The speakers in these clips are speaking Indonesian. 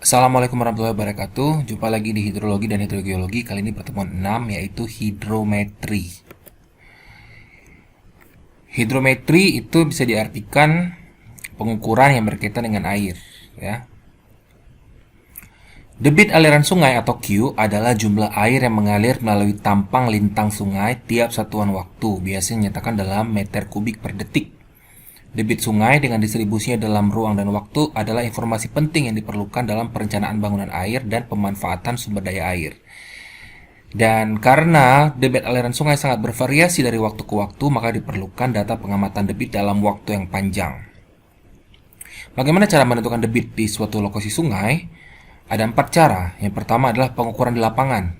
Assalamualaikum warahmatullahi wabarakatuh. Jumpa lagi di hidrologi dan hidrogeologi. Kali ini pertemuan 6 yaitu hidrometri. Hidrometri itu bisa diartikan pengukuran yang berkaitan dengan air, ya. Debit aliran sungai atau Q adalah jumlah air yang mengalir melalui tampang lintang sungai tiap satuan waktu, biasanya dinyatakan dalam meter kubik per detik. Debit sungai dengan distribusinya dalam ruang dan waktu adalah informasi penting yang diperlukan dalam perencanaan bangunan air dan pemanfaatan sumber daya air. Dan karena debit aliran sungai sangat bervariasi dari waktu ke waktu, maka diperlukan data pengamatan debit dalam waktu yang panjang. Bagaimana cara menentukan debit di suatu lokasi sungai? Ada 4 cara. Yang pertama adalah pengukuran di lapangan.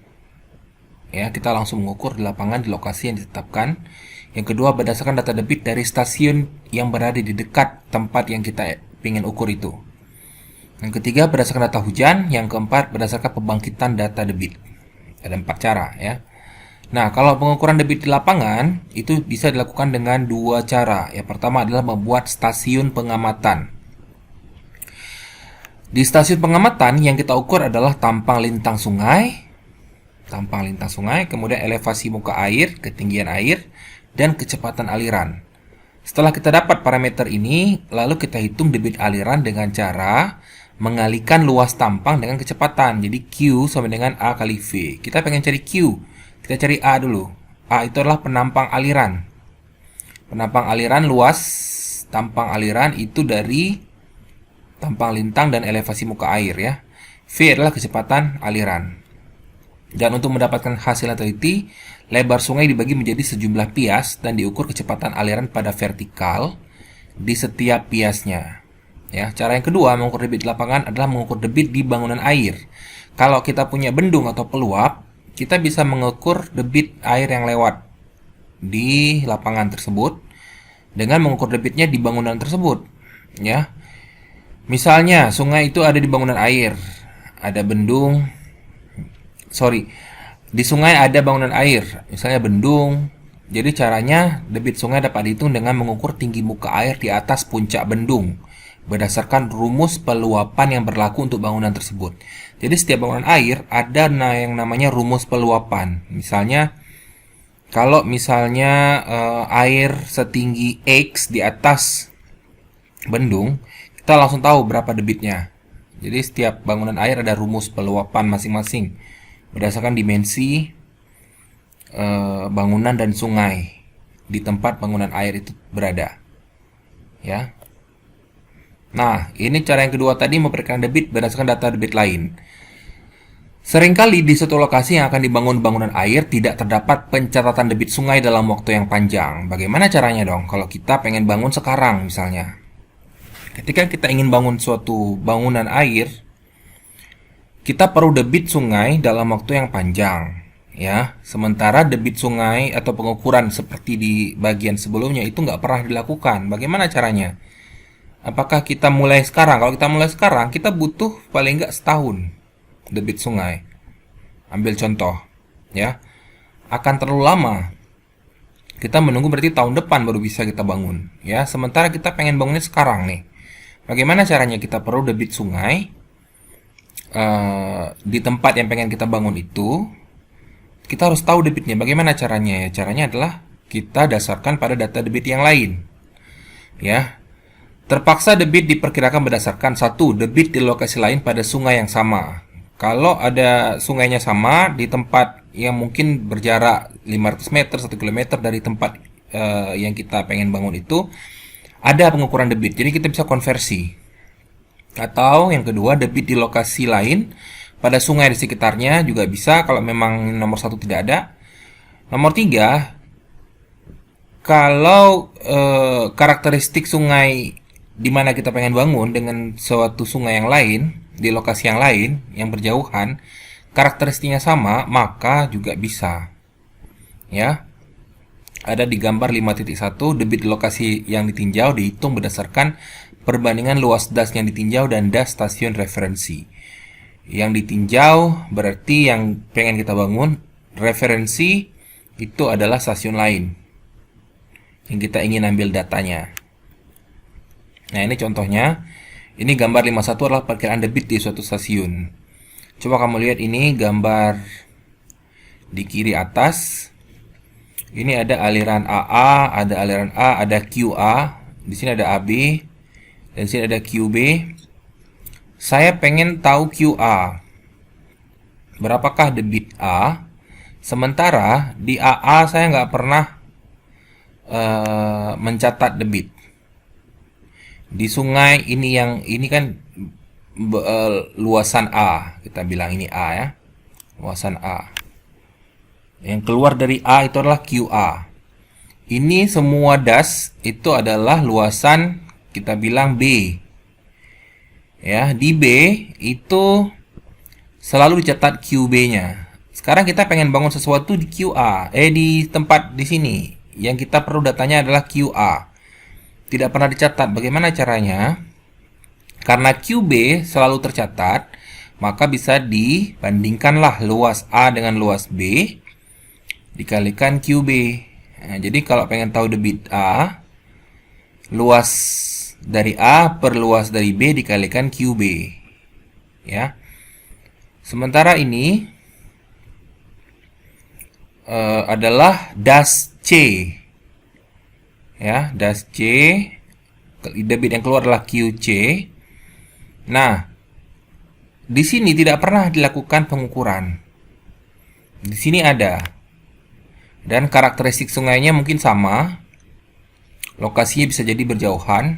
Ya, kita langsung mengukur di lapangan di lokasi yang ditetapkan. Yang kedua, berdasarkan data debit dari stasiun yang berada di dekat tempat yang kita ingin ukur itu. Yang ketiga, berdasarkan data hujan. Yang keempat, berdasarkan pembangkitan data debit. Ada 4 cara, ya. Nah, kalau pengukuran debit di lapangan itu bisa dilakukan dengan 2 cara. Yang pertama adalah membuat stasiun pengamatan. Di stasiun pengamatan yang kita ukur adalah tampang lintang sungai, kemudian elevasi muka air, ketinggian air, dan kecepatan aliran. Setelah kita dapat parameter ini, lalu kita hitung debit aliran dengan cara mengalihkan luas tampang dengan kecepatan. Jadi Q sama dengan A kali V. Kita pengen cari Q, kita cari A dulu. A itu adalah penampang aliran. Penampang aliran, luas tampang aliran itu dari tampang lintang dan elevasi muka air, ya. V adalah kecepatan aliran. Dan untuk mendapatkan hasil yang teliti, lebar sungai dibagi menjadi sejumlah pias dan diukur kecepatan aliran pada vertikal di setiap piasnya. Ya, cara yang kedua mengukur debit di lapangan adalah mengukur debit di bangunan air. Kalau kita punya bendung atau peluap, kita bisa mengukur debit air yang lewat di lapangan tersebut dengan mengukur debitnya di bangunan tersebut. Ya, misalnya sungai itu ada di bangunan air, ada bendung. Di sungai ada bangunan air, misalnya bendung. Jadi caranya debit sungai dapat dihitung dengan mengukur tinggi muka air di atas puncak bendung berdasarkan rumus peluapan yang berlaku untuk bangunan tersebut. Jadi setiap bangunan air ada yang namanya rumus peluapan. Misalnya kalau air setinggi X di atas bendung, kita langsung tahu berapa debitnya. Jadi setiap bangunan air ada rumus peluapan masing-masing berdasarkan dimensi bangunan dan sungai di tempat bangunan air itu berada, ya. Nah, ini cara yang kedua tadi memperkirakan debit berdasarkan data debit lain. Seringkali di suatu lokasi yang akan dibangun bangunan air tidak terdapat pencatatan debit sungai dalam waktu yang panjang. Bagaimana caranya dong kalau kita pengen bangun sekarang misalnya? Ketika kita ingin bangun suatu bangunan air, kita perlu debit sungai dalam waktu yang panjang, ya. Sementara debit sungai atau pengukuran seperti di bagian sebelumnya itu nggak pernah dilakukan. Bagaimana caranya? Apakah kita mulai sekarang? Kalau kita mulai sekarang, kita butuh paling nggak setahun debit sungai. Ambil contoh, ya. Akan terlalu lama. Kita menunggu berarti tahun depan baru bisa kita bangun, ya. Sementara kita pengen bangunnya sekarang nih. Bagaimana caranya? Kita perlu debit sungai di tempat yang pengen kita bangun itu. Kita harus tahu debitnya. Bagaimana caranya? Ya, caranya adalah kita dasarkan pada data debit yang lain, ya. Terpaksa debit diperkirakan berdasarkan satu debit di lokasi lain pada sungai yang sama. Kalau ada sungainya sama di tempat yang mungkin berjarak 500 meter 1 km dari tempat yang kita pengen bangun itu, ada pengukuran debit. Jadi kita bisa konversi. Atau yang kedua, debit di lokasi lain pada sungai di sekitarnya juga bisa kalau memang nomor 1 tidak ada. Nomor 3, kalau karakteristik sungai di mana kita pengen bangun dengan suatu sungai yang lain di lokasi yang lain yang berjauhan, karakteristiknya sama, maka juga bisa, ya. Ada di gambar 5.1, debit di lokasi yang ditinjau dihitung berdasarkan perbandingan luas das yang ditinjau dan das stasiun referensi. Yang ditinjau berarti yang pengen kita bangun, referensi itu adalah stasiun lain yang kita ingin ambil datanya. Nah, ini contohnya. Ini gambar 51 adalah perkiraan debit di suatu stasiun. Coba kamu lihat ini gambar di kiri atas. Ini ada aliran AA, ada aliran A, ada QA. Di sini ada AB, dan di sini ada QB. Saya pengen tahu QA. Berapakah debit A? Sementara di AA saya nggak pernah mencatat debit. Di sungai ini kan luasan A, kita bilang ini A ya, luasan A. Yang keluar dari A itu adalah QA. Ini semua das itu adalah luasan, kita bilang B. Ya, di B itu selalu dicatat QB-nya. Sekarang kita pengen bangun sesuatu di QA, di tempat di sini. Yang kita perlu datanya adalah QA. Tidak pernah dicatat. Bagaimana caranya? Karena QB selalu tercatat, maka bisa dibandingkanlah luas A dengan luas B dikalikan QB. Nah, jadi kalau pengen tahu debit A, luas dari A per luas dari B dikalikan QB. Ya. Sementara ini adalah das C. Ya, das C. Debit yang keluar adalah QC. Nah, di sini tidak pernah dilakukan pengukuran. Di sini ada. Dan karakteristik sungainya mungkin sama. Lokasinya bisa jadi berjauhan.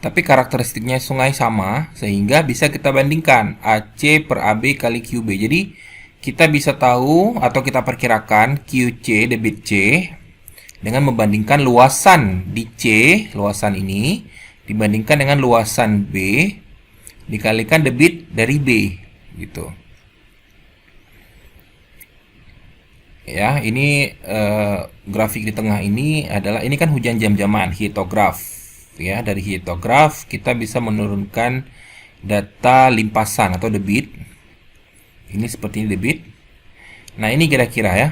Tapi karakteristiknya sungai sama, sehingga bisa kita bandingkan AC per AB kali QB. Jadi, kita bisa tahu atau kita perkirakan QC, debit C, dengan membandingkan luasan di C, luasan ini, dibandingkan dengan luasan B, dikalikan debit dari B. Gitu. Ya, ini grafik di tengah ini adalah, ini kan hujan jam-jaman, hietograf. Ya, dari hietograf kita bisa menurunkan data limpasan atau debit. Ini seperti ini debit. Nah, ini kira-kira ya.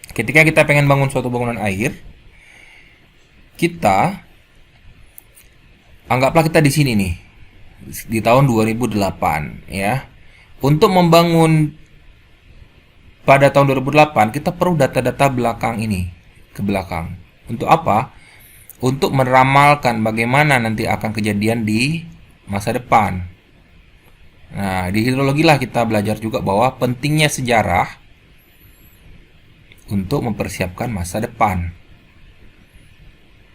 Ketika kita pengen bangun suatu bangunan air, kita anggaplah kita di sini nih, di tahun 2008 ya. Untuk membangun pada tahun 2008 kita perlu data-data belakang ini, ke belakang. Untuk apa? Untuk meramalkan bagaimana nanti akan kejadian di masa depan. Nah, di hidrologi lah kita belajar juga bahwa pentingnya sejarah untuk mempersiapkan masa depan.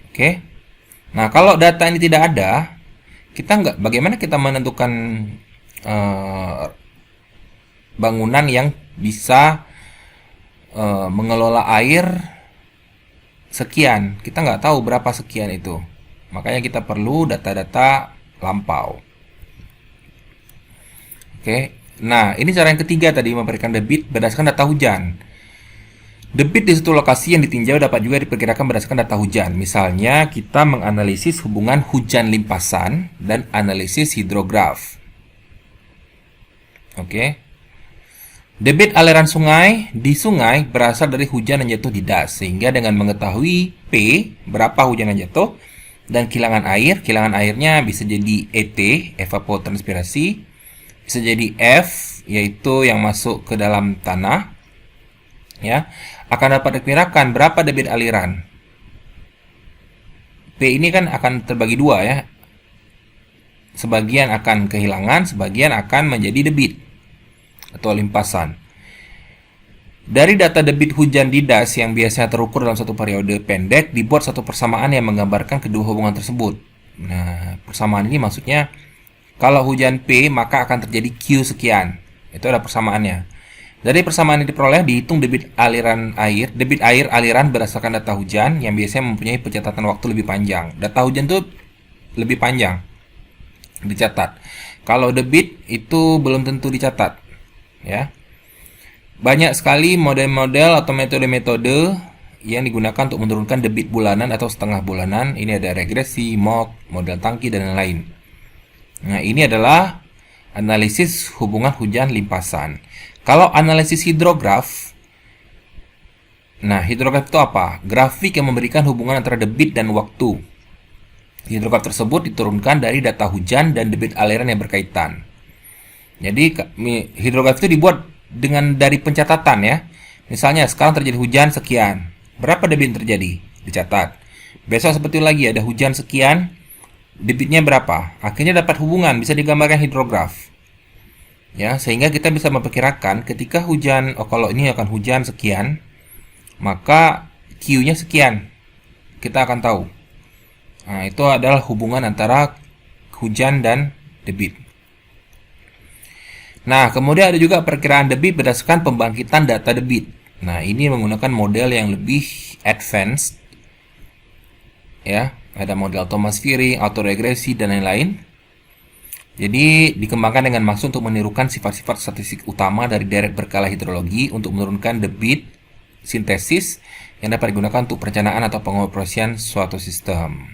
Oke. Nah, kalau data ini tidak ada, kita bagaimana kita menentukan bangunan yang bisa mengelola air sekian. Kita nggak tahu berapa sekian itu. Makanya kita perlu data-data lampau. Oke. Nah, ini cara yang ketiga tadi, memberikan debit berdasarkan data hujan. Debit di suatu lokasi yang ditinjau dapat juga diperkirakan berdasarkan data hujan. Misalnya, kita menganalisis hubungan hujan limpasan dan analisis hidrograf. Oke. Debit aliran sungai di sungai berasal dari hujan yang jatuh di das. Sehingga dengan mengetahui P, berapa hujan yang jatuh, dan kilangan airnya bisa jadi ET, evapotranspirasi, bisa jadi F, yaitu yang masuk ke dalam tanah, ya, akan dapat diperkirakan berapa debit aliran. P ini kan akan terbagi dua ya. Sebagian akan kehilangan, sebagian akan menjadi debit atau limpasan. Dari data debit hujan di das yang biasanya terukur dalam satu periode pendek, dibuat satu persamaan yang menggambarkan kedua hubungan tersebut. Nah, persamaan ini maksudnya kalau hujan P maka akan terjadi Q sekian. Itu ada persamaannya. Dari persamaan yang diperoleh dihitung debit air aliran berdasarkan data hujan yang biasanya mempunyai pencatatan waktu lebih panjang. Data hujan itu lebih panjang dicatat. Kalau debit itu belum tentu dicatat. Ya, banyak sekali model-model atau metode-metode yang digunakan untuk menurunkan debit bulanan atau setengah bulanan. Ini ada regresi, mock, model tangki, dan lain-lain. Nah, ini adalah analisis hubungan hujan limpasan. Kalau analisis hidrograf, nah hidrograf itu apa? Grafik yang memberikan hubungan antara debit dan waktu. Hidrograf tersebut diturunkan dari data hujan dan debit aliran yang berkaitan. Jadi hidrograf itu dibuat dari pencatatan ya. Misalnya sekarang terjadi hujan sekian. Berapa debit yang terjadi? Dicatat. Besok seperti lagi ada hujan sekian, debitnya berapa? Akhirnya dapat hubungan, bisa digambarkan hidrograf. Ya, sehingga kita bisa memperkirakan ketika hujan, kalau ini akan hujan sekian, maka Q-nya sekian. Kita akan tahu. Nah, itu adalah hubungan antara hujan dan debit. Nah, kemudian ada juga perkiraan debit berdasarkan pembangkitan data debit. Nah, ini menggunakan model yang lebih advance. Ya, ada model Thomas Fearing, autoregresi, dan lain-lain. Jadi, dikembangkan dengan maksud untuk menirukan sifat-sifat statistik utama dari deret berkala hidrologi untuk menurunkan debit sintesis yang dapat digunakan untuk perencanaan atau pengoperasian suatu sistem.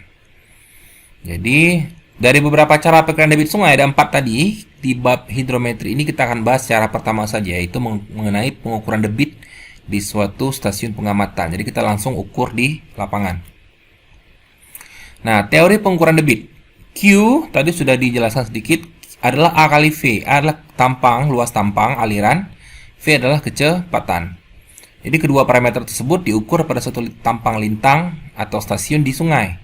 Jadi, dari beberapa cara perkiraan debit sungai, ada 4 tadi. Di bab hidrometri ini kita akan bahas cara pertama saja, yaitu mengenai pengukuran debit di suatu stasiun pengamatan. Jadi kita langsung ukur di lapangan. Nah, teori pengukuran debit. Q, tadi sudah dijelaskan sedikit, adalah A kali V. A adalah luas tampang, aliran. V adalah kecepatan. Jadi kedua parameter tersebut diukur pada suatu tampang lintang atau stasiun di sungai.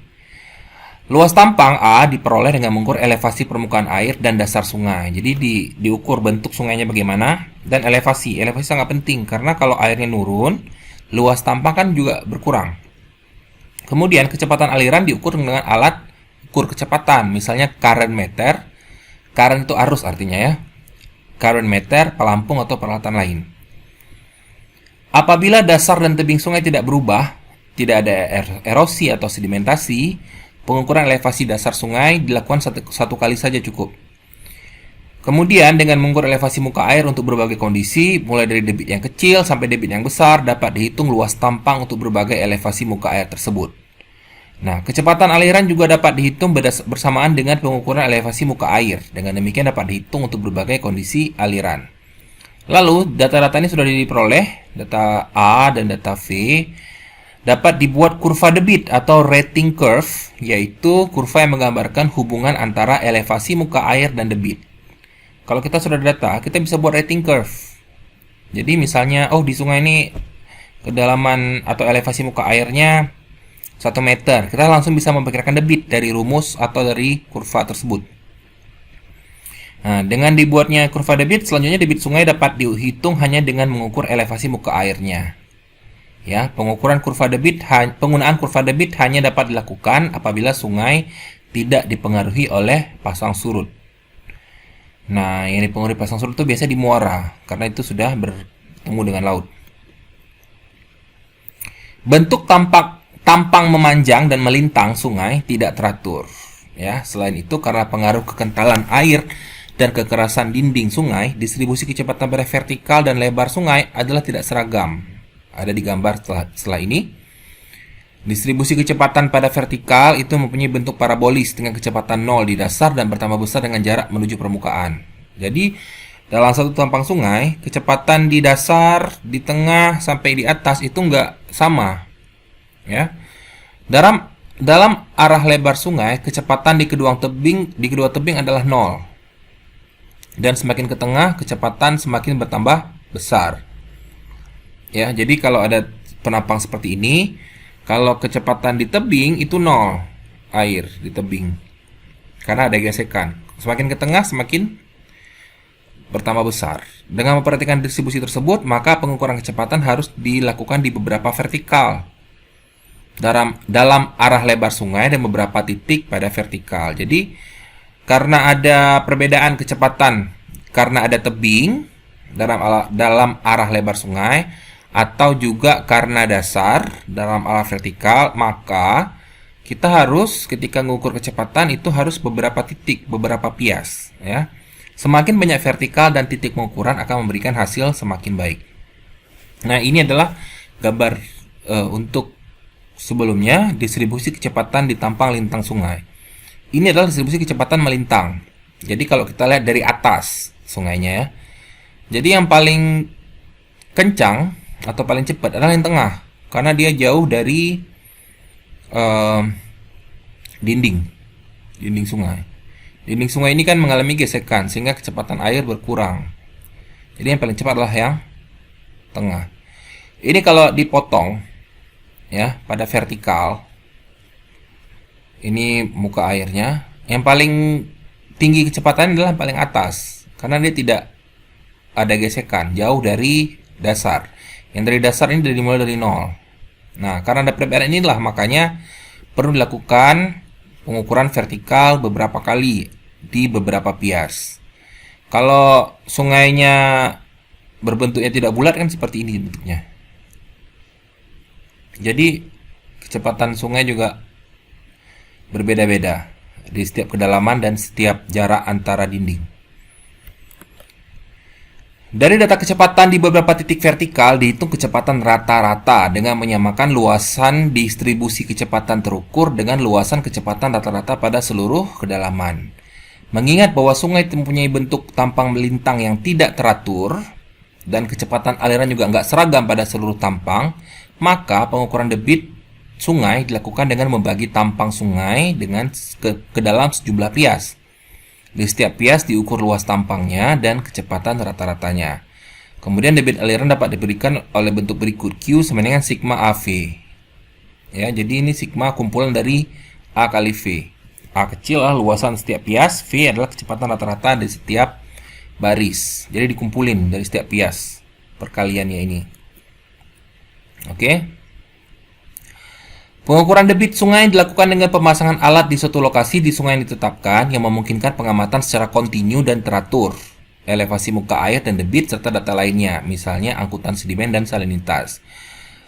Luas tampang A diperoleh dengan mengukur elevasi permukaan air dan dasar sungai. Jadi diukur bentuk sungainya bagaimana dan elevasi. Elevasi sangat penting karena kalau airnya nurun, luas tampang kan juga berkurang. Kemudian kecepatan aliran diukur dengan alat ukur kecepatan, misalnya current meter. Current itu arus artinya ya. Current meter, pelampung atau peralatan lain. Apabila dasar dan tebing sungai tidak berubah, tidak ada erosi atau sedimentasi, pengukuran elevasi dasar sungai dilakukan satu kali saja cukup. Kemudian dengan mengukur elevasi muka air untuk berbagai kondisi, mulai dari debit yang kecil sampai debit yang besar, dapat dihitung luas tampang untuk berbagai elevasi muka air tersebut. Nah, kecepatan aliran juga dapat dihitung bersamaan dengan pengukuran elevasi muka air. Dengan demikian dapat dihitung untuk berbagai kondisi aliran. Lalu, data-data ini sudah diperoleh, data A dan data V, dapat dibuat kurva debit atau rating curve, yaitu kurva yang menggambarkan hubungan antara elevasi muka air dan debit. Kalau kita sudah ada data, kita bisa buat rating curve. Jadi misalnya, di sungai ini kedalaman atau elevasi muka airnya 1 meter. Kita langsung bisa memperkirakan debit dari rumus atau dari kurva tersebut. Nah, dengan dibuatnya kurva debit, selanjutnya debit sungai dapat dihitung hanya dengan mengukur elevasi muka airnya. Ya, penggunaan kurva debit hanya dapat dilakukan apabila sungai tidak dipengaruhi oleh pasang surut. Nah, yang dipengaruhi pasang surut itu biasanya di muara, karena itu sudah bertemu dengan laut. Bentuk tampang memanjang dan melintang sungai tidak teratur. Ya, selain itu karena pengaruh kekentalan air dan kekerasan dinding sungai, distribusi kecepatan pada vertikal dan lebar sungai adalah tidak seragam. Ada di gambar setelah ini. Distribusi kecepatan pada vertikal itu mempunyai bentuk parabolis dengan kecepatan 0 di dasar dan bertambah besar dengan jarak menuju permukaan. Jadi, dalam satu tampang sungai, kecepatan di dasar, di tengah, sampai di atas itu nggak sama. Ya. Dalam arah lebar sungai, kecepatan di kedua tebing adalah 0. Dan semakin ke tengah, kecepatan semakin bertambah besar. Ya, jadi kalau ada penampang seperti ini, kalau kecepatan di tebing itu 0 air di tebing. Karena ada gesekan. Semakin ke tengah semakin bertambah besar. Dengan memperhatikan distribusi tersebut, maka pengukuran kecepatan harus dilakukan di beberapa vertikal. Dalam arah lebar sungai dan beberapa titik pada vertikal. Jadi, karena ada perbedaan kecepatan karena ada tebing dalam arah lebar sungai, atau juga karena dasar dalam arah vertikal, maka kita harus ketika mengukur kecepatan itu harus beberapa titik, beberapa pias, ya. Semakin banyak vertikal dan titik pengukuran akan memberikan hasil semakin baik. Nah, ini adalah gambar untuk sebelumnya distribusi kecepatan di tampang lintang sungai. Ini adalah distribusi kecepatan melintang. Jadi kalau kita lihat dari atas sungainya ya. Jadi yang paling kencang atau paling cepat adalah yang tengah, karena dia jauh dari dinding. dinding sungai. Dinding sungai ini kan mengalami gesekan sehingga kecepatan air berkurang. Jadi yang paling cepat adalah yang tengah. Ini kalau dipotong ya pada vertikal, ini muka airnya, yang paling tinggi kecepatan adalah yang paling atas karena dia tidak ada gesekan, jauh dari dasar. Yang dari dasar ini dimulai dari nol. Nah, karena ada perbedaan inilah makanya perlu dilakukan pengukuran vertikal beberapa kali di beberapa pias. Kalau sungainya berbentuknya tidak bulat kan seperti ini bentuknya. Jadi kecepatan sungai juga berbeda-beda di setiap kedalaman dan setiap jarak antara dinding. Dari data kecepatan di beberapa titik vertikal dihitung kecepatan rata-rata dengan menyamakan luasan distribusi kecepatan terukur dengan luasan kecepatan rata-rata pada seluruh kedalaman. Mengingat bahwa sungai mempunyai bentuk tampang melintang yang tidak teratur dan kecepatan aliran juga nggak seragam pada seluruh tampang, maka pengukuran debit sungai dilakukan dengan membagi tampang sungai dengan ke dalam sejumlah pias. Di setiap pias diukur luas tampangnya dan kecepatan rata-ratanya. Kemudian debit aliran dapat diberikan oleh bentuk berikut. Q sama dengan sigma AV. Ya, jadi ini sigma kumpulan dari A kali V. A kecil adalah luasan setiap pias, V adalah kecepatan rata-rata di setiap baris. Jadi dikumpulin dari setiap pias perkaliannya ini. Oke. Pengukuran debit sungai dilakukan dengan pemasangan alat di suatu lokasi di sungai yang ditetapkan yang memungkinkan pengamatan secara kontinu dan teratur elevasi muka air dan debit serta data lainnya, misalnya angkutan sedimen dan salinitas.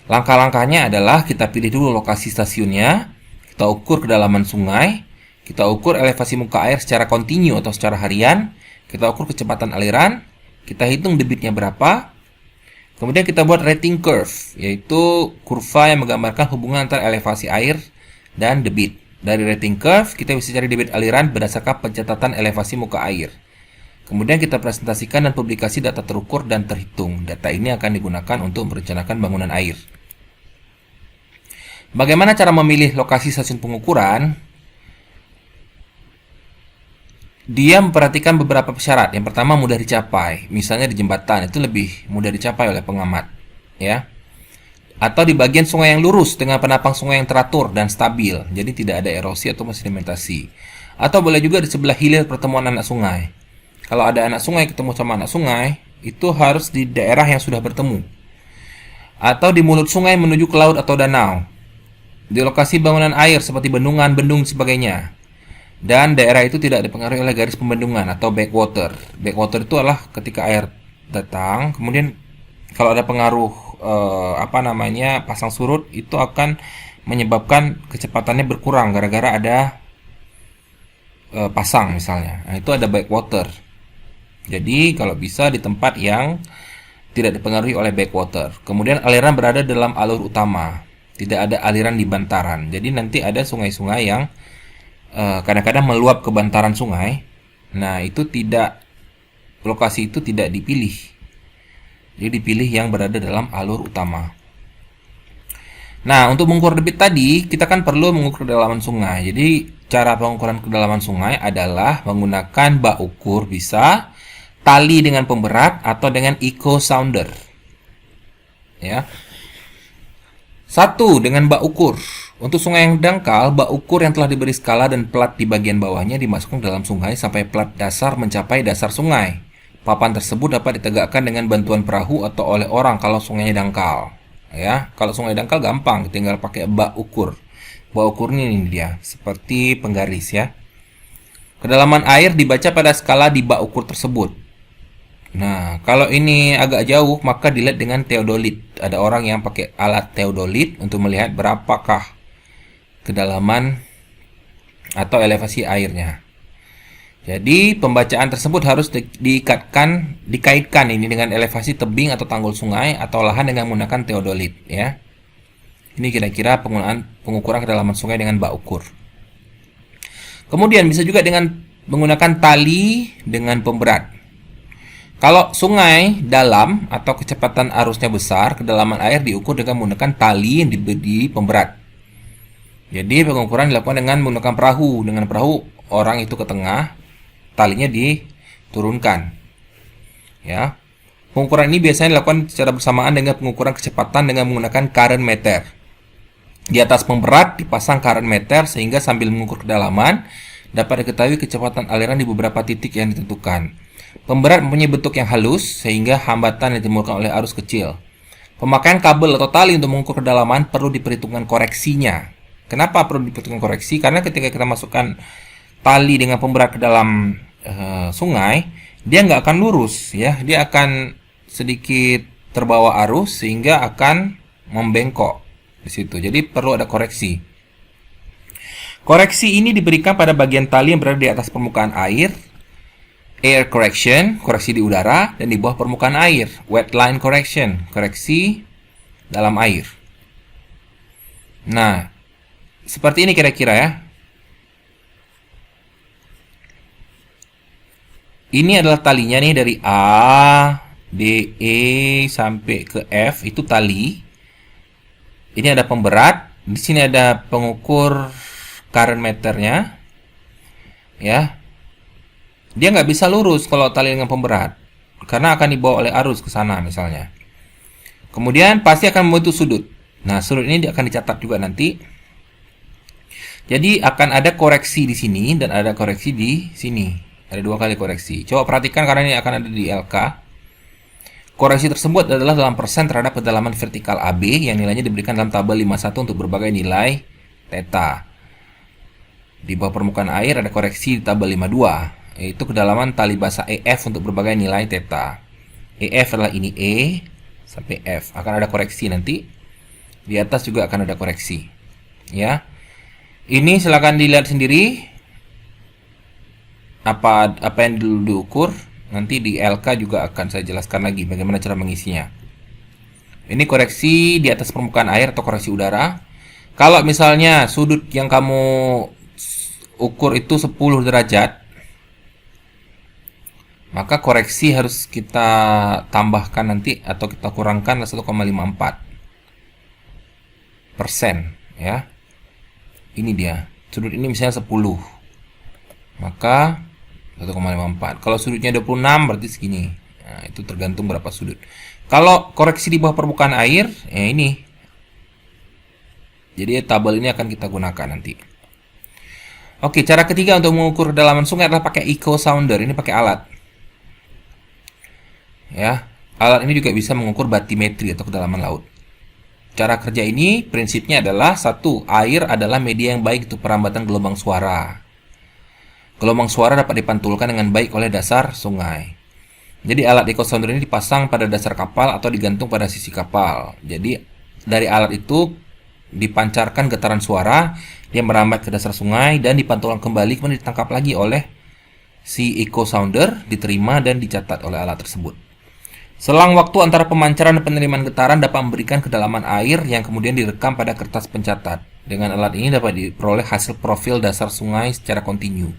Langkah-langkahnya adalah kita pilih dulu lokasi stasiunnya, kita ukur kedalaman sungai, kita ukur elevasi muka air secara kontinu atau secara harian, kita ukur kecepatan aliran, kita hitung debitnya berapa. Kemudian kita buat rating curve, yaitu kurva yang menggambarkan hubungan antara elevasi air dan debit. Dari rating curve, kita bisa cari debit aliran berdasarkan pencatatan elevasi muka air. Kemudian kita presentasikan dan publikasi data terukur dan terhitung. Data ini akan digunakan untuk merencanakan bangunan air. Bagaimana cara memilih lokasi stasiun pengukuran? Dia memperhatikan beberapa syarat. Yang pertama mudah dicapai, misalnya di jembatan itu lebih mudah dicapai oleh pengamat, ya. Atau di bagian sungai yang lurus dengan penapang sungai yang teratur dan stabil, jadi tidak ada erosi atau sedimentasi. Atau boleh juga di sebelah hilir pertemuan anak sungai. Kalau ada anak sungai ketemu sama anak sungai, itu harus di daerah yang sudah bertemu. Atau di mulut sungai menuju ke laut atau danau. Di lokasi bangunan air seperti bendungan, bendung, dan sebagainya. Dan daerah itu tidak dipengaruhi oleh garis pembendungan atau backwater. Backwater itu adalah ketika air datang, kemudian kalau ada pengaruh pasang surut, itu akan menyebabkan kecepatannya berkurang gara-gara ada pasang misalnya. Nah, itu ada backwater. Jadi kalau bisa di tempat yang tidak dipengaruhi oleh backwater. Kemudian aliran berada dalam alur utama, tidak ada aliran di bantaran. Jadi nanti ada sungai-sungai yang kadang-kadang meluap ke bantaran sungai. Nah, lokasi itu tidak dipilih. Jadi dipilih yang berada dalam alur utama. Nah, untuk mengukur debit tadi, kita kan perlu mengukur kedalaman sungai. Jadi, cara pengukuran kedalaman sungai adalah menggunakan bak ukur bisa, tali dengan pemberat, atau dengan echo sounder. Ya. 1. Dengan bak ukur. Untuk sungai yang dangkal, bak ukur yang telah diberi skala dan plat di bagian bawahnya dimasukkan dalam sungai sampai plat dasar mencapai dasar sungai. Papan tersebut dapat ditegakkan dengan bantuan perahu atau oleh orang kalau sungainya dangkal. Ya, kalau sungai dangkal gampang, tinggal pakai bak ukur. Bak ukur ini dia, seperti penggaris ya. Kedalaman air dibaca pada skala di bak ukur tersebut. Nah, kalau ini agak jauh, maka dilihat dengan teodolit. Ada orang yang pakai alat teodolit untuk melihat berapakah kedalaman atau elevasi airnya. Jadi pembacaan tersebut harus dikaitkan ini dengan elevasi tebing atau tanggul sungai atau lahan dengan menggunakan teodolit ya. Ini kira-kira penggunaan pengukuran kedalaman sungai dengan bak ukur. Kemudian bisa juga dengan menggunakan tali dengan pemberat. Kalau sungai dalam atau kecepatan arusnya besar, kedalaman air diukur dengan menggunakan tali yang diberi pemberat. Jadi pengukuran dilakukan dengan menggunakan perahu. Dengan perahu orang itu ke tengah, talinya diturunkan. Ya. Pengukuran ini biasanya dilakukan secara bersamaan dengan pengukuran kecepatan dengan menggunakan current meter. Di atas pemberat dipasang current meter sehingga sambil mengukur kedalaman dapat diketahui kecepatan aliran di beberapa titik yang ditentukan. Pemberat mempunyai bentuk yang halus sehingga hambatan yang ditimbulkan oleh arus kecil. Pemakaian kabel atau tali untuk mengukur kedalaman perlu diperhitungkan koreksinya. Kenapa perlu diperhitungkan koreksi? Karena ketika kita masukkan tali dengan pemberat ke dalam sungai, dia nggak akan lurus, ya. Dia akan sedikit terbawa arus sehingga akan membengkok di situ. Jadi perlu ada koreksi. Koreksi ini diberikan pada bagian tali yang berada di atas permukaan air, air correction, koreksi di udara, dan di bawah permukaan air, wet line correction, koreksi dalam air. Nah, seperti ini kira-kira ya. Ini adalah talinya nih dari A, D, E sampai ke F, itu tali. Ini ada pemberat, di sini ada pengukur current meternya, ya. Dia nggak bisa lurus kalau tali dengan pemberat, karena akan dibawa oleh arus ke sana misalnya. Kemudian pasti akan membentuk sudut. Nah, sudut ini akan dicatat juga nanti. Jadi akan ada koreksi di sini dan ada koreksi di sini. Ada 2 kali koreksi. Coba perhatikan karena ini akan ada di LK. Koreksi tersebut adalah dalam persen terhadap kedalaman vertikal AB yang nilainya diberikan dalam tabel 51 untuk berbagai nilai theta. Di bawah permukaan air ada koreksi di tabel 52, yaitu kedalaman tali basah EF untuk berbagai nilai theta. EF adalah ini E sampai F. Akan ada koreksi nanti. Di atas juga akan ada koreksi. Ya. Ini silakan dilihat sendiri apa yang dulu diukur. Nanti di LK juga akan saya jelaskan lagi bagaimana cara mengisinya. Ini koreksi di atas permukaan air atau koreksi udara. Kalau misalnya sudut yang kamu ukur itu 10 derajat, maka koreksi harus kita tambahkan nanti atau kita kurangkan 1,54%, ya. Ini dia. Sudut ini misalnya 10. Maka 1,54. Kalau sudutnya 26 berarti segini. Nah, itu tergantung berapa sudut. Kalau koreksi di bawah permukaan air, ya ini. Jadi tabel ini akan kita gunakan nanti. Oke, cara ketiga untuk mengukur kedalaman sungai adalah pakai echo sounder. Ini pakai alat. Ya, alat ini juga bisa mengukur batimetri atau kedalaman laut. Cara kerja ini prinsipnya adalah 1. Air adalah media yang baik untuk perambatan gelombang suara. Gelombang suara dapat dipantulkan dengan baik oleh dasar sungai. Jadi alat echo sounder ini dipasang pada dasar kapal atau digantung pada sisi kapal. Jadi dari alat itu dipancarkan getaran suara, dia merambat ke dasar sungai dan dipantulkan kembali, kemudian ditangkap lagi oleh si echo sounder, diterima dan dicatat oleh alat tersebut. Selang waktu antara pemancaran dan penerimaan getaran dapat memberikan kedalaman air yang kemudian direkam pada kertas pencatat. Dengan alat ini dapat diperoleh hasil profil dasar sungai secara kontinu.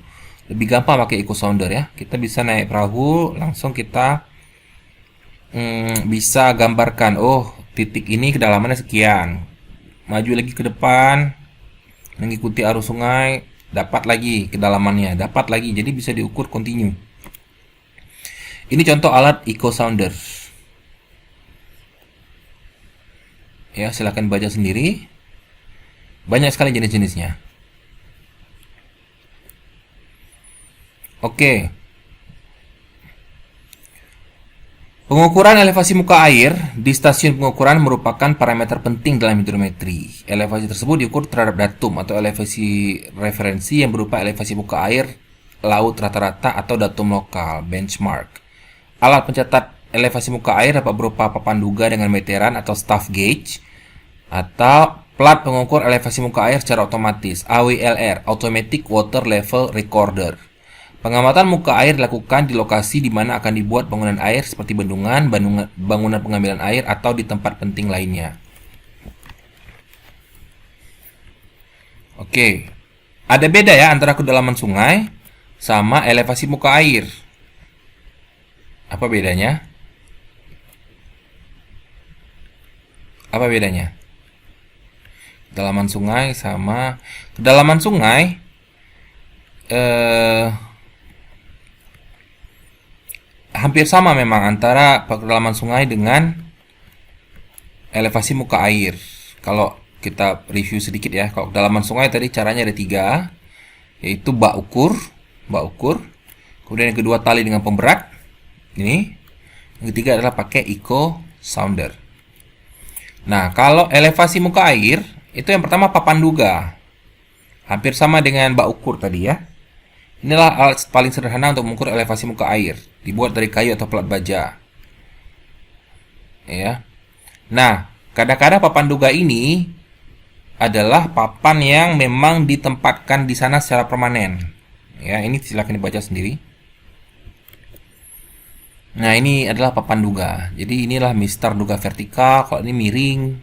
Lebih gampang pakai echo sounder ya. Kita bisa naik perahu, langsung kita bisa gambarkan, oh titik ini kedalamannya sekian. Maju lagi ke depan, mengikuti arus sungai, dapat lagi kedalamannya, dapat lagi. Jadi bisa diukur kontinu. Ini contoh alat echo sounder. Ya, silakan baca sendiri. Banyak sekali jenis-jenisnya. Oke. Pengukuran elevasi muka air di stasiun pengukuran merupakan parameter penting dalam hidrometri. Elevasi tersebut diukur terhadap datum atau elevasi referensi yang berupa elevasi muka air laut rata-rata atau datum lokal, benchmark. Alat pencatat elevasi muka air dapat berupa papan duga dengan meteran atau staff gauge atau plat pengukur elevasi muka air secara otomatis, AWLR, Automatic Water Level Recorder. Pengamatan muka air dilakukan di lokasi di mana akan dibuat bangunan air seperti bendungan, bangunan pengambilan air, atau di tempat penting lainnya. Oke, ada beda ya antara kedalaman sungai sama elevasi muka air. Apa bedanya? Apa bedanya? Kedalaman sungai sama kedalaman sungai eh, hampir sama memang antara kedalaman sungai dengan elevasi muka air. Kalau kita review sedikit ya, kalau kedalaman sungai tadi caranya ada tiga, yaitu bak ukur, kemudian yang kedua tali dengan pemberat, ini, yang ketiga adalah pakai eco sounder. Nah, kalau elevasi muka air itu yang pertama papan duga, hampir sama dengan bak ukur tadi ya. Inilah alat paling sederhana untuk mengukur elevasi muka air, dibuat dari kayu atau plat baja. Ya. Nah, kadang-kadang papan duga ini adalah papan yang memang ditempatkan di sana secara permanen. Ya, ini silakan dibaca sendiri. Nah, ini adalah papan duga. Jadi inilah mistar duga vertikal, kalau ini miring,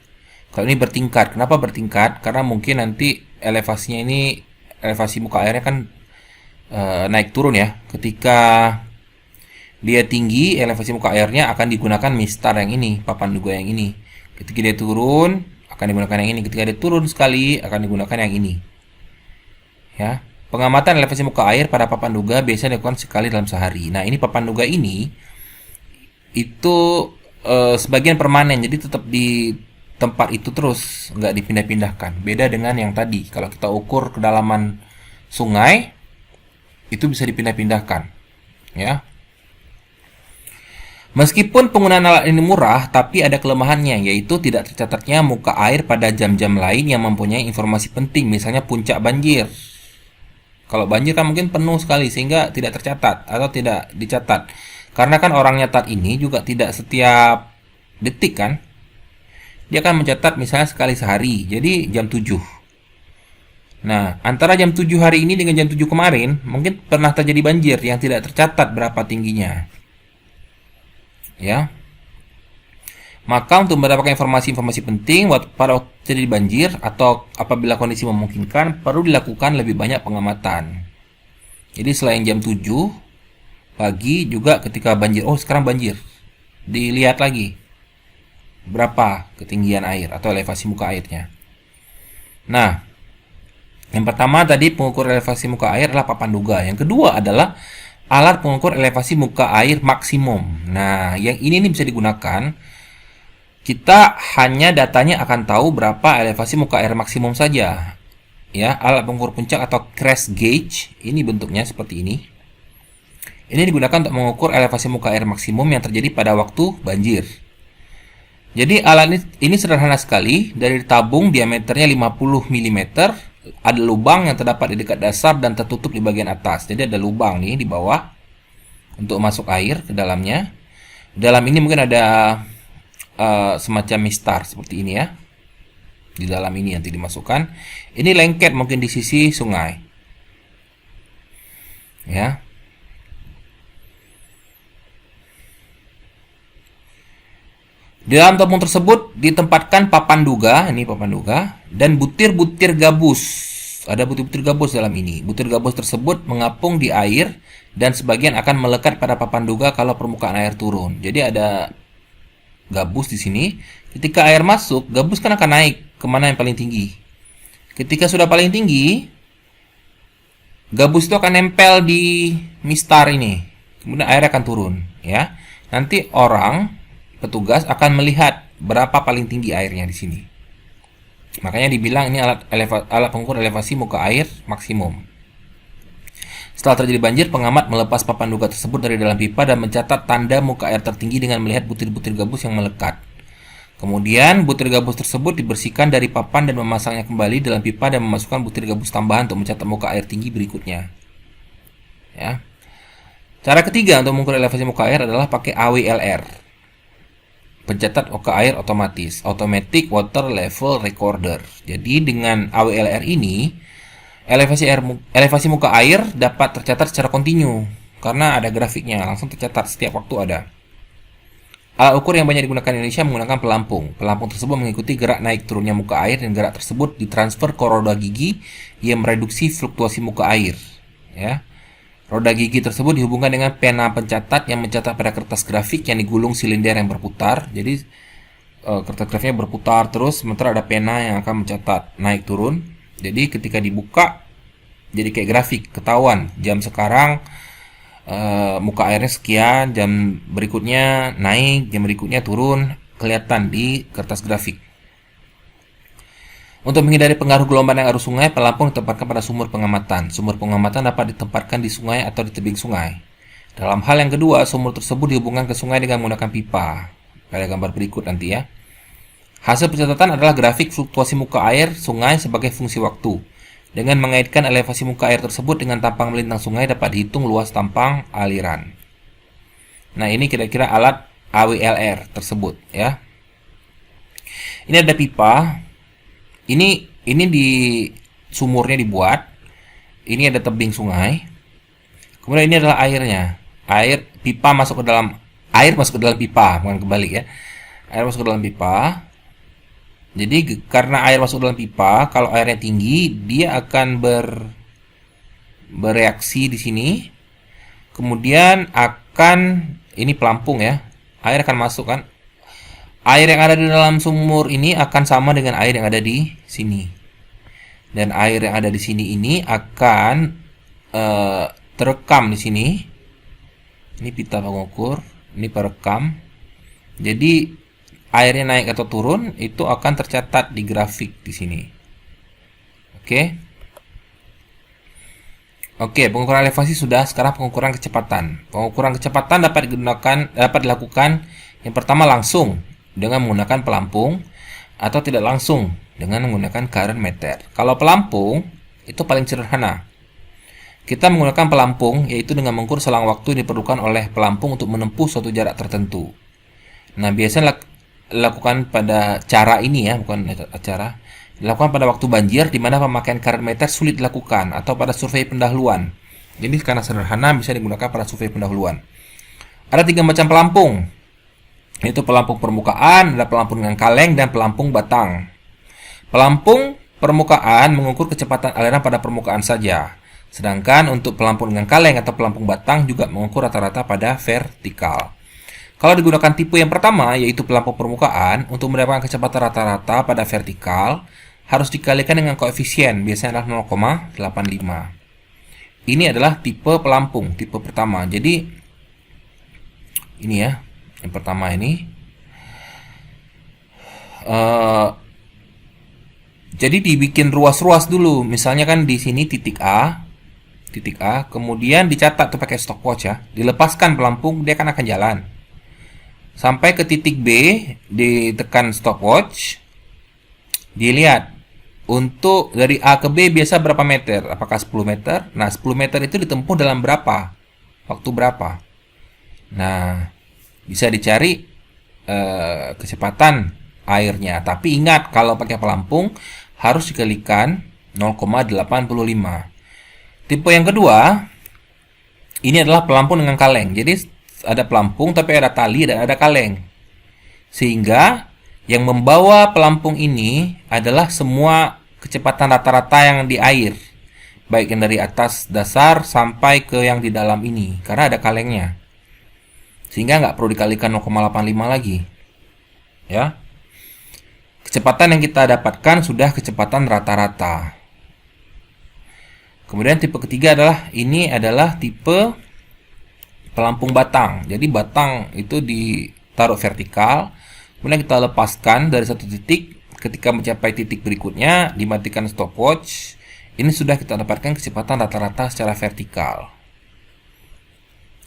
kalau ini bertingkat. Kenapa bertingkat? Karena mungkin nanti elevasinya ini, elevasi muka airnya kan naik turun ya. Ketika dia tinggi, elevasi muka airnya akan digunakan mistar yang ini, papan duga yang ini. Ketika dia turun, akan digunakan yang ini. Ketika dia turun sekali, akan digunakan yang ini. Ya, pengamatan elevasi muka air pada papan duga biasanya dilakukan sekali dalam sehari. Nah, ini papan duga ini itu sebagian permanen, jadi tetap di tempat itu terus, nggak dipindah-pindahkan. Beda dengan yang tadi, kalau kita ukur kedalaman sungai, itu bisa dipindah-pindahkan. Ya. Meskipun penggunaan alat ini murah, tapi ada kelemahannya, yaitu tidak tercatatnya muka air pada jam-jam lain yang mempunyai informasi penting, misalnya puncak banjir. Kalau banjir kan mungkin penuh sekali, sehingga tidak tercatat atau tidak dicatat. Karena kan orang nyatat ini juga tidak setiap detik kan. Dia akan mencatat misalnya sekali sehari, jadi jam 7. Nah, antara jam 7 hari ini dengan jam 7 kemarin, mungkin pernah terjadi banjir yang tidak tercatat berapa tingginya. Ya. Maka untuk mendapatkan informasi-informasi penting pada waktu terjadi banjir atau apabila kondisi memungkinkan, perlu dilakukan lebih banyak pengamatan. Jadi selain jam 7 pagi juga ketika banjir, oh sekarang banjir, dilihat lagi berapa ketinggian air atau elevasi muka airnya. Nah, yang pertama tadi pengukur elevasi muka air adalah papan duga. Yang kedua adalah alat pengukur elevasi muka air maksimum. Nah, yang ini nih bisa digunakan. Kita hanya datanya akan tahu berapa elevasi muka air maksimum saja. Ya, alat pengukur puncak atau crest gauge ini bentuknya seperti ini. Ini digunakan untuk mengukur elevasi muka air maksimum yang terjadi pada waktu banjir. Jadi alat ini sederhana sekali, dari tabung diameternya 50 mm. Ada lubang yang terdapat di dekat dasar dan tertutup di bagian atas. Jadi ada lubang nih di bawah untuk masuk air ke dalamnya. Dalam ini mungkin ada semacam mistar seperti ini ya. Di dalam ini nanti dimasukkan. Ini lengket mungkin di sisi sungai. Ya. Di dalam tabung tersebut ditempatkan papan duga, ini papan duga, dan butir-butir gabus. Ada butir-butir gabus dalam ini. Butir gabus tersebut mengapung di air dan sebagian akan melekat pada papan duga kalau permukaan air turun. Jadi ada gabus di sini. Ketika air masuk, gabus kan akan naik kemana yang paling tinggi. Ketika sudah paling tinggi, gabus itu akan nempel di mistar ini. Kemudian air akan turun, ya. Nanti petugas akan melihat berapa paling tinggi airnya di sini. Makanya dibilang ini alat pengukur elevasi muka air maksimum. Setelah terjadi banjir, pengamat melepas papan duga tersebut dari dalam pipa dan mencatat tanda muka air tertinggi dengan melihat butir-butir gabus yang melekat. Kemudian butir gabus tersebut dibersihkan dari papan dan memasangnya kembali dalam pipa dan memasukkan butir gabus tambahan untuk mencatat muka air tinggi berikutnya. Ya. Cara ketiga untuk mengukur elevasi muka air adalah pakai AWLR. Pencatat muka air otomatis, Automatic Water Level Recorder. Jadi dengan AWLR ini, elevasi muka air dapat tercatat secara kontinu karena ada grafiknya, langsung tercatat setiap waktu ada. Alat ukur yang banyak digunakan di Indonesia menggunakan pelampung. Pelampung tersebut mengikuti gerak naik turunnya muka air dan gerak tersebut ditransfer ke roda gigi yang mereduksi fluktuasi muka air. Ya. Roda gigi tersebut dihubungkan dengan pena pencatat yang mencatat pada kertas grafik yang digulung silinder yang berputar. Jadi kertas grafiknya berputar terus, sementara ada pena yang akan mencatat naik turun. Jadi ketika dibuka, jadi kayak grafik, ketahuan jam sekarang muka airnya sekian, jam berikutnya naik, jam berikutnya turun, kelihatan di kertas grafik. Untuk menghindari pengaruh gelombang dan arus sungai, pelampung ditempatkan pada sumur pengamatan. Sumur pengamatan dapat ditempatkan di sungai atau di tebing sungai. Dalam hal yang kedua, sumur tersebut dihubungkan ke sungai dengan menggunakan pipa. Pada gambar berikut nanti ya. Hasil pencatatan adalah grafik fluktuasi muka air sungai sebagai fungsi waktu. Dengan mengaitkan elevasi muka air tersebut dengan tampang melintang sungai dapat dihitung luas tampang aliran. Nah, ini kira-kira alat AWLR tersebut ya. Ini ada pipa. Ini di sumurnya dibuat. Ini ada tebing sungai. Kemudian ini adalah airnya. Air pipa masuk ke dalam pipa, bukan kebalik ya. Air masuk ke dalam pipa. Jadi karena air masuk dalam pipa, kalau airnya tinggi, dia akan bereaksi di sini. Kemudian ini pelampung ya. Air akan masuk kan. Air yang ada di dalam sumur ini akan sama dengan air yang ada di sini. Dan air yang ada di sini ini akan terekam di sini. Ini pita pengukur, ini perekam. Jadi airnya naik atau turun itu akan tercatat di grafik di sini. Oke, pengukuran elevasi sudah. Sekarang pengukuran kecepatan. Pengukuran kecepatan dapat dilakukan yang pertama langsung dengan menggunakan pelampung atau tidak langsung dengan menggunakan current meter. Kalau pelampung itu paling sederhana. Kita menggunakan pelampung yaitu dengan mengukur selang waktu yang diperlukan oleh pelampung untuk menempuh suatu jarak tertentu. Nah, biasanya dilakukan pada cara ini ya, bukan acara. Dilakukan pada waktu banjir di mana pemakaian current meter sulit dilakukan atau pada survei pendahuluan. Jadi karena sederhana bisa digunakan pada survei pendahuluan. Ada 3 macam pelampung. Yaitu pelampung permukaan, ada pelampung dengan kaleng, dan pelampung batang. Pelampung permukaan mengukur kecepatan aliran pada permukaan saja. Sedangkan untuk pelampung dengan kaleng atau pelampung batang juga mengukur rata-rata pada vertikal. Kalau digunakan tipe yang pertama, yaitu pelampung permukaan, untuk mendapatkan kecepatan rata-rata pada vertikal, harus dikalikan dengan koefisien, biasanya adalah 0,85. Ini adalah tipe pelampung, tipe pertama. Jadi, ini ya. Yang pertama ini jadi dibikin ruas-ruas dulu. Misalnya kan di sini titik A, kemudian dicatat tuh pakai stopwatch ya. Dilepaskan pelampung, dia akan jalan. Sampai ke titik B, ditekan stopwatch. Dilihat untuk dari A ke B biasa berapa meter? Apakah 10 meter? Nah, 10 meter itu ditempuh dalam berapa? Waktu berapa? Nah, bisa dicari kecepatan airnya. Tapi ingat, kalau pakai pelampung harus dikalikan 0,85. Tipe yang kedua, ini adalah pelampung dengan kaleng. Jadi ada pelampung tapi ada tali dan ada kaleng. Sehingga yang membawa pelampung ini adalah semua kecepatan rata-rata yang di air. Baik yang dari atas dasar sampai ke yang di dalam ini. Karena ada kalengnya. Sehingga nggak perlu dikalikan 0,85 lagi. Ya. Kecepatan yang kita dapatkan sudah kecepatan rata-rata. Kemudian tipe ketiga adalah tipe pelampung batang. Jadi batang itu ditaruh vertikal, kemudian kita lepaskan dari satu titik. Ketika mencapai titik berikutnya, dimatikan stopwatch. Ini sudah kita dapatkan kecepatan rata-rata secara vertikal.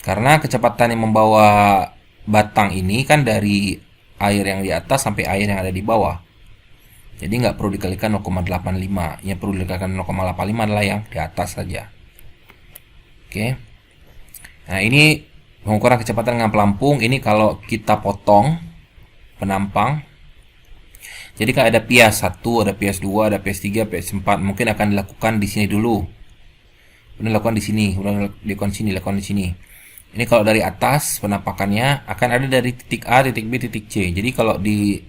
Karena kecepatan yang membawa batang ini kan dari air yang di atas sampai air yang ada di bawah. Jadi nggak perlu dikalikan 0,85. Yang perlu dikalikan 0,85 adalah yang di atas saja. Oke. Nah, ini pengukuran kecepatan dengan pelampung. Ini kalau kita potong penampang. Jadi kan ada pias 1, ada pias 2, ada pias 3, pias 4. Mungkin akan dilakukan di sini dulu. Kemudian dilakukan di sini, kemudian dilakukan di sini. Ini kalau dari atas penampakannya akan ada dari titik A, titik B, titik C. Jadi kalau di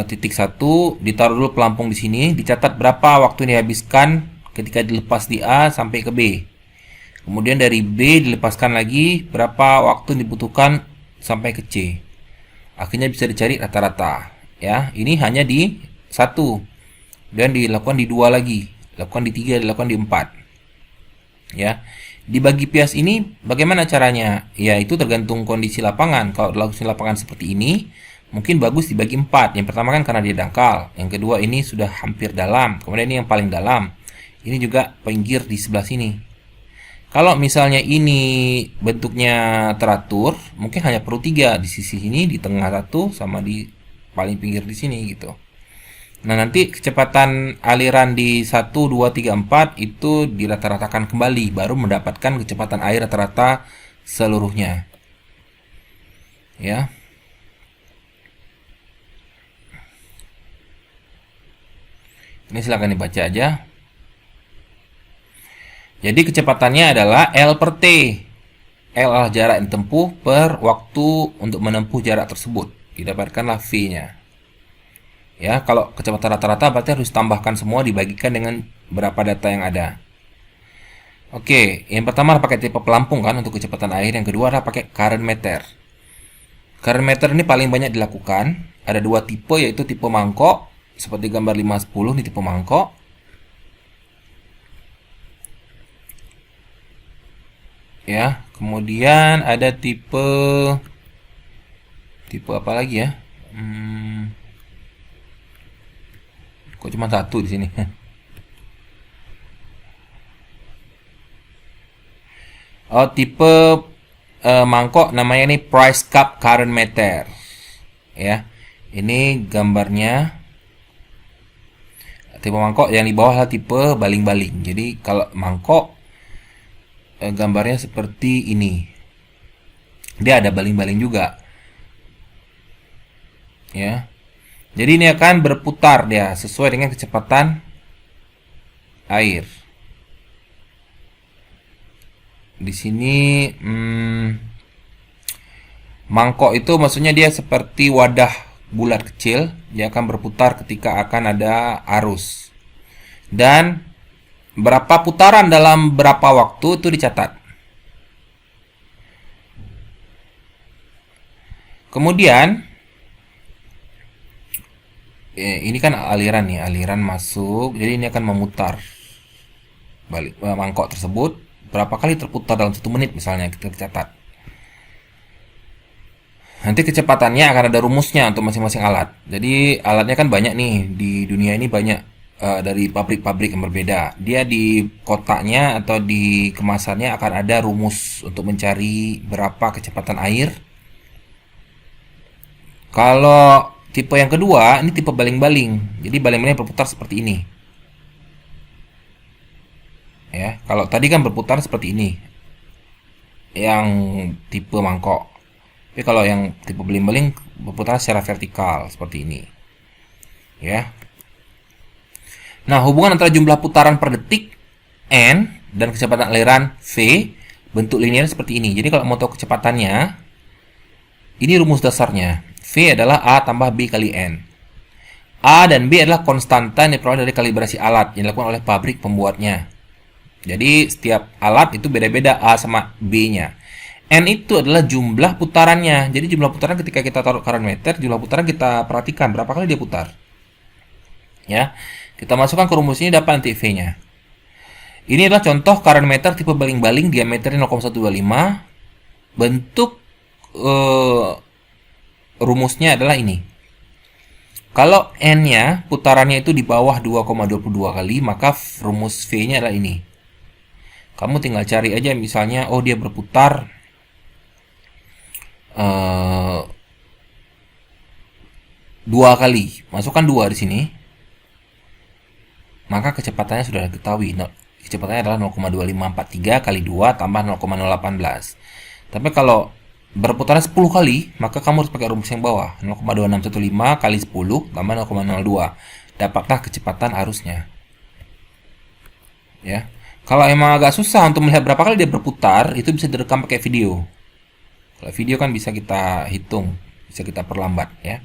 titik 1 ditaruh dulu pelampung di sini, dicatat berapa waktu yang dihabiskan ketika dilepas di A sampai ke B. Kemudian dari B dilepaskan lagi berapa waktu yang dibutuhkan sampai ke C. Akhirnya bisa dicari rata-rata. Ya, ini hanya di 1. Dan dilakukan di 2 lagi, dilakukan di 3, dilakukan di 4. Ya. Dibagi pias ini bagaimana caranya? Ya, itu tergantung kondisi lapangan. Kalau kondisi lapangan seperti ini, mungkin bagus dibagi 4. Yang pertama kan karena dia dangkal. Yang kedua ini sudah hampir dalam. Kemudian ini yang paling dalam. Ini juga pinggir di sebelah sini. Kalau misalnya ini bentuknya teratur, mungkin hanya perlu 3 di sisi sini, di tengah satu, sama di paling pinggir di sini gitu. Nah, nanti kecepatan aliran di 1, 2, 3, 4 itu dirata-ratakan kembali, baru mendapatkan kecepatan air rata-rata seluruhnya. Ya. Ini silakan dibaca aja. Jadi kecepatannya adalah L per T. L adalah jarak yang ditempuh per waktu untuk menempuh jarak tersebut. Didapatkanlah V-nya. Ya, kalau kecepatan rata-rata berarti harus tambahkan semua dibagikan dengan berapa data yang ada. Oke, yang pertama adalah pakai tipe pelampung kan untuk kecepatan air. Yang kedua adalah pakai current meter. Current meter ini paling banyak dilakukan. Ada 2 tipe, yaitu tipe mangkok. Seperti gambar 510, ini tipe mangkok. Ya, kemudian ada tipe apa lagi ya? Kok cuma 1 di sini? Oh, tipe mangkok namanya ini price cup current meter. Ya. Ini gambarnya. Tipe mangkok yang di bawah adalah tipe baling-baling. Jadi kalau mangkok gambarnya seperti ini. Dia ada baling-baling juga. Ya. Jadi ini akan berputar dia sesuai dengan kecepatan air. Di sini mangkok itu maksudnya dia seperti wadah bulat kecil, dia akan berputar ketika akan ada arus. Dan berapa putaran dalam berapa waktu itu dicatat. Kemudian ini kan aliran nih, aliran masuk, jadi ini akan memutar balik mangkok tersebut. Berapa kali terputar dalam 1 menit misalnya kita catat. Nanti kecepatannya akan ada rumusnya untuk masing-masing alat. Jadi alatnya kan banyak nih, di dunia ini banyak dari pabrik-pabrik yang berbeda. Dia di kotaknya atau di kemasannya akan ada rumus untuk mencari berapa kecepatan air. Kalau tipe yang kedua, ini tipe baling-baling. Jadi baling-baling berputar seperti ini. Ya, kalau tadi kan berputar seperti ini. Yang tipe mangkok. Tapi kalau yang tipe baling-baling berputar secara vertikal seperti ini. Ya. Nah, hubungan antara jumlah putaran per detik N dan kecepatan aliran V bentuk linear seperti ini. Jadi kalau mau tahu kecepatannya, ini rumus dasarnya. V adalah A tambah B kali N. A dan B adalah konstanta yang diperoleh dari kalibrasi alat yang dilakukan oleh pabrik pembuatnya. Jadi setiap alat itu beda-beda A sama B-nya. N itu adalah jumlah putarannya. Jadi jumlah putaran ketika kita taruh current meter, jumlah putaran kita perhatikan berapa kali dia putar. Ya, kita masukkan ke rumus ini dapat nanti V-nya. Ini adalah contoh current meter tipe baling-baling diameternya 0,125. Bentuk rumusnya adalah ini. Kalau N-nya putarannya itu di bawah 2,22 kali, maka rumus V-nya adalah ini. Kamu tinggal cari aja misalnya, oh dia berputar 2 kali. Masukkan 2 di sini. Maka kecepatannya sudah diketahui. Kecepatannya adalah 0,2543 kali 2 tambah 0,018. Tapi kalau berputarnya 10 kali, maka kamu harus pakai rumus yang bawah. 0,2615 kali 10 tambah 0,02. Dapatlah kecepatan arusnya. Ya. Kalau emang agak susah untuk melihat berapa kali dia berputar, itu bisa direkam pakai video. Kalau video kan bisa kita hitung, bisa kita perlambat ya.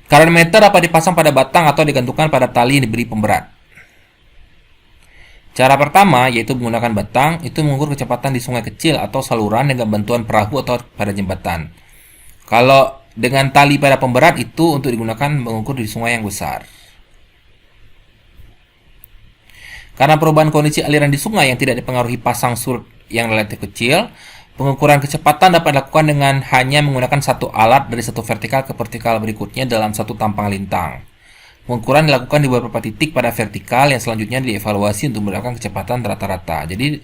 Current meter dapat dipasang pada batang atau digantungkan pada tali yang diberi pemberat. Cara pertama yaitu menggunakan batang itu mengukur kecepatan di sungai kecil atau saluran dengan bantuan perahu atau pada jembatan. Kalau dengan tali pada pemberat itu untuk digunakan mengukur di sungai yang besar. Karena perubahan kondisi aliran di sungai yang tidak dipengaruhi pasang surut yang relatif kecil, pengukuran kecepatan dapat dilakukan dengan hanya menggunakan satu alat dari satu vertikal ke vertikal berikutnya dalam satu tampang lintang. Pengukuran dilakukan di beberapa titik pada vertikal yang selanjutnya dievaluasi untuk mendapatkan kecepatan rata-rata. Jadi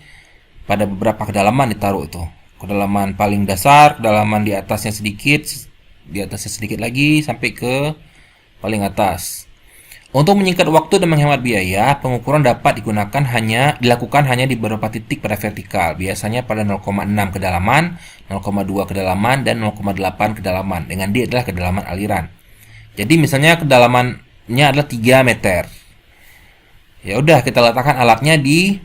pada beberapa kedalaman ditaruh itu. Kedalaman paling dasar, kedalaman di atasnya sedikit lagi sampai ke paling atas. Untuk menyingkat waktu dan menghemat biaya, pengukuran dapat dilakukan hanya di beberapa titik pada vertikal, biasanya pada 0,6 kedalaman, 0,2 kedalaman, dan 0,8 kedalaman. Dengan D adalah kedalaman aliran. Jadi misalnya kedalamannya adalah 3 meter. Ya udah, kita letakkan alatnya di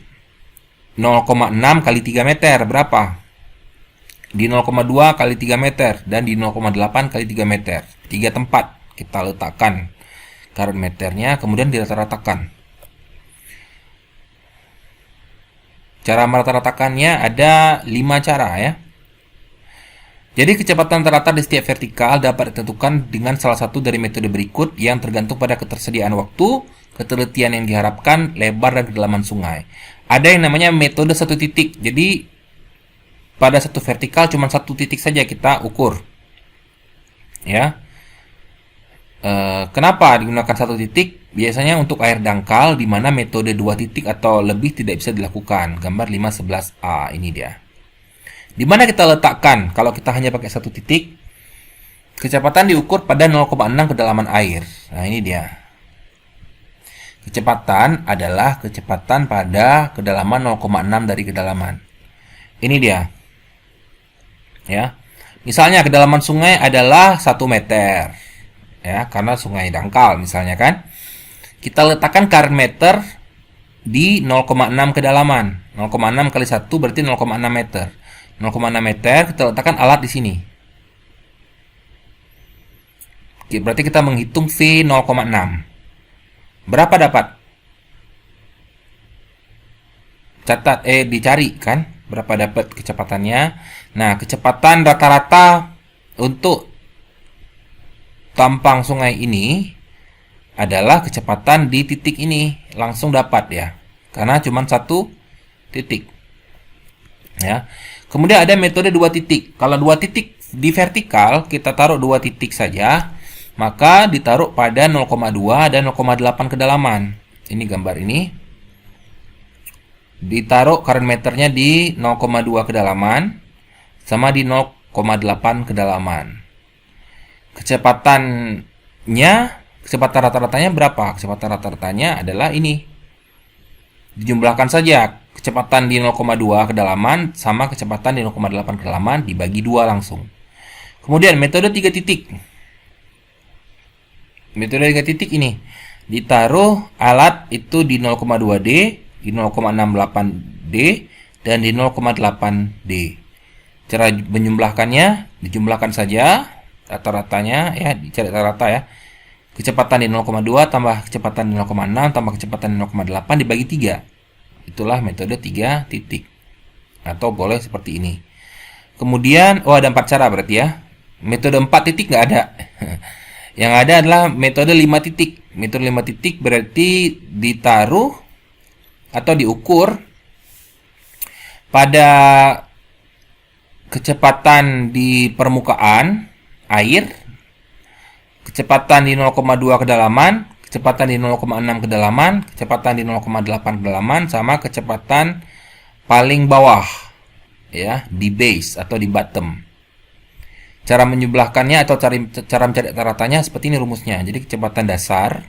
0,6 kali 3 meter. Berapa? Di 0,2 kali 3 meter dan di 0,8 kali 3 meter. 3 tempat kita letakkan current meternya, kemudian dirata-ratakan. Cara merata-ratakannya ada 5 cara ya. Jadi kecepatan rata di setiap vertikal dapat ditentukan dengan salah satu dari metode berikut yang tergantung pada ketersediaan waktu, ketelitian yang diharapkan, lebar dan kedalaman sungai. Ada yang namanya metode satu titik. Jadi pada satu vertikal cuma satu titik saja kita ukur. Ya. Kenapa digunakan satu titik? Biasanya untuk air dangkal, di mana metode 2 titik atau lebih tidak bisa dilakukan. Gambar 511A ini dia. Di mana kita letakkan kalau kita hanya pakai satu titik? Kecepatan diukur pada 0,6 kedalaman air. Nah ini dia. Kecepatan adalah kecepatan pada kedalaman 0,6 dari kedalaman. Ini dia. Ya. Misalnya kedalaman sungai adalah 1 meter. Ya, karena sungai dangkal misalnya kan. Kita letakkan current meter di 0,6 kedalaman. 0,6 kali 1 berarti 0,6 meter. 0,6 meter kita letakkan alat di sini. Oke, berarti kita menghitung V 0,6. Berapa dapat? Dicari kan? Berapa dapat kecepatannya? Nah, kecepatan rata-rata untuk tampang sungai ini adalah kecepatan di titik ini, langsung dapat ya, karena cuma satu titik ya. Kemudian ada metode 2 titik. Kalau 2 titik di vertikal kita taruh 2 titik saja, maka ditaruh pada 0,2 dan 0,8 kedalaman. Ini gambar ini ditaruh current meternya di 0,2 kedalaman sama di 0,8 kedalaman. Kecepatan rata-ratanya berapa? Kecepatan rata-ratanya adalah ini. Dijumlahkan saja kecepatan di 0,2 kedalaman sama kecepatan di 0,8 kedalaman dibagi 2 langsung. Kemudian metode 3 titik. Metode 3 titik ini ditaruh alat itu di 0,2D, di 0,68D dan di 0,8D. Cara menjumlahkannya, dijumlahkan saja rata-ratanya ya, dicari rata-rata ya. Kecepatan di 0,2 tambah kecepatan di 0,6 tambah kecepatan di 0,8 dibagi 3. Itulah metode 3 titik. Atau boleh seperti ini. Kemudian ada 4 cara berarti ya. Metode 4 titik nggak ada. Yang ada adalah metode 5 titik. Metode 5 titik berarti ditaruh atau diukur pada kecepatan di permukaan air, kecepatan di 0,2 kedalaman, kecepatan di 0,6 kedalaman, kecepatan di 0,8 kedalaman, sama kecepatan paling bawah ya, di base atau di bottom. Cara menjumlahkannya atau cara mencari rata-ratanya seperti ini rumusnya. Jadi kecepatan dasar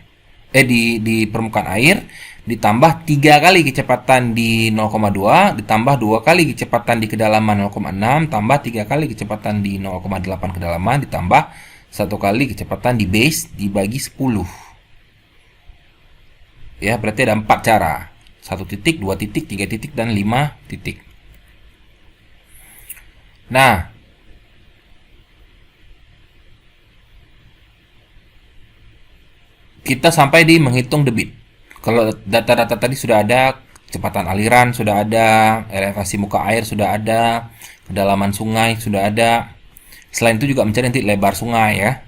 di permukaan air ditambah 3 kali kecepatan di 0,2 ditambah 2 kali kecepatan di kedalaman 0,6 tambah 3 kali kecepatan di 0,8 kedalaman ditambah 1 kali kecepatan di base dibagi 10. Ya, berarti ada 4 cara. 1 titik, 2 titik, 3 titik dan 5 titik. Nah, kita sampai di menghitung debit. Kalau data-data tadi sudah ada, kecepatan aliran sudah ada, elevasi muka air sudah ada, kedalaman sungai sudah ada. Selain itu juga mencari nanti lebar sungai ya.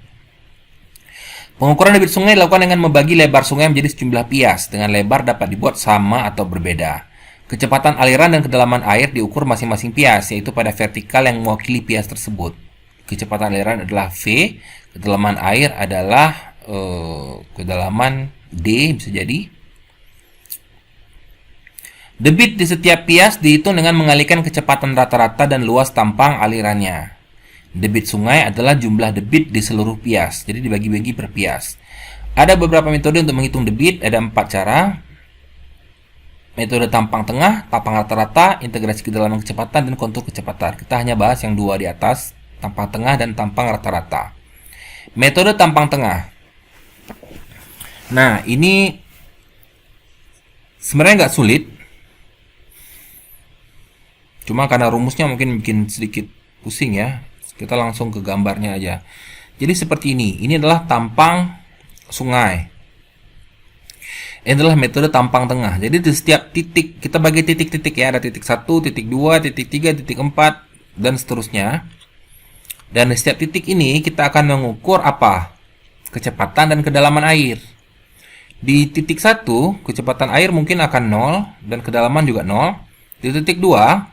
Pengukuran debit sungai dilakukan dengan membagi lebar sungai menjadi sejumlah pias, dengan lebar dapat dibuat sama atau berbeda. Kecepatan aliran dan kedalaman air diukur masing-masing pias, yaitu pada vertikal yang mewakili pias tersebut. Kecepatan aliran adalah V, kedalaman air adalah kedalaman D, bisa jadi. Debit di setiap pias dihitung dengan mengalihkan kecepatan rata-rata dan luas tampang alirannya. Debit sungai adalah jumlah debit di seluruh pias, jadi dibagi-bagi per pias. Ada beberapa metode untuk menghitung debit, ada 4 cara. Metode tampang tengah, tampang rata-rata, integrasi kedalaman kecepatan, dan kontur kecepatan. Kita hanya bahas yang 2 di atas, tampang tengah dan tampang rata-rata. Metode tampang tengah. Nah, ini sebenarnya nggak sulit. Cuma karena rumusnya mungkin bikin sedikit pusing ya. Kita langsung ke gambarnya aja. Jadi seperti ini. Ini adalah tampang sungai. Ini adalah metode tampang tengah. Jadi di setiap titik, kita bagi titik-titik ya. Ada titik 1, titik 2, titik 3, titik 4, dan seterusnya. Dan di setiap titik ini kita akan mengukur apa? Kecepatan dan kedalaman air. Di titik 1, kecepatan air mungkin akan 0 dan kedalaman juga 0. Di titik 2,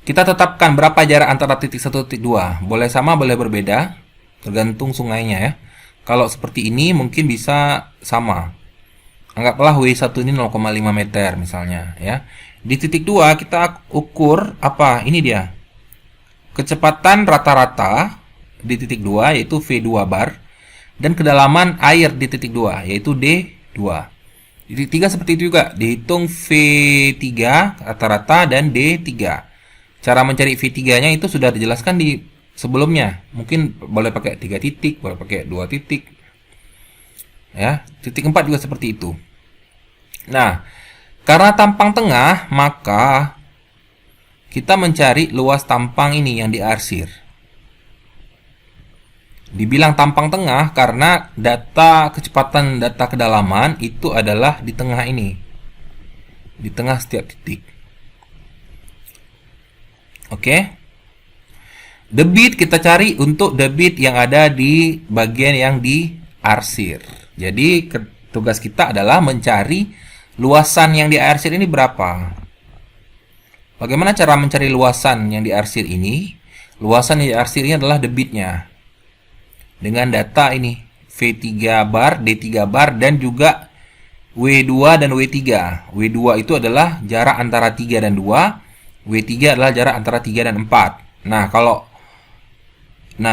kita tetapkan berapa jarak antara titik 1 dan titik 2. Boleh sama, boleh berbeda, tergantung sungainya ya. Kalau seperti ini mungkin bisa sama. Anggaplah W1 ini 0,5 meter misalnya ya. Di titik 2 kita ukur apa? Ini dia. Kecepatan rata-rata di titik 2 yaitu V2 bar, dan kedalaman air di titik 2 yaitu D2. Di titik 3 seperti itu juga, dihitung V3 rata-rata dan D3. Cara mencari V3-nya itu sudah dijelaskan di sebelumnya. Mungkin boleh pakai 3 titik, boleh pakai 2 titik. Ya, titik 4 juga seperti itu. Nah, karena tampang tengah, maka kita mencari luas tampang ini yang diarsir. Dibilang tampang tengah karena data kecepatan, data kedalaman itu adalah di tengah ini. Di tengah setiap titik. Oke. Debit kita cari untuk debit yang ada di bagian yang diarsir. Jadi tugas kita adalah mencari luasan yang diarsir ini berapa. Bagaimana cara mencari luasan yang diarsir ini? Luasan yang diarsir ini adalah debitnya. Dengan data ini V3 bar, D3 bar, dan juga W2 dan W3. W2 itu adalah jarak antara 3 dan 2. W3 adalah jarak antara 3 dan 4. Nah,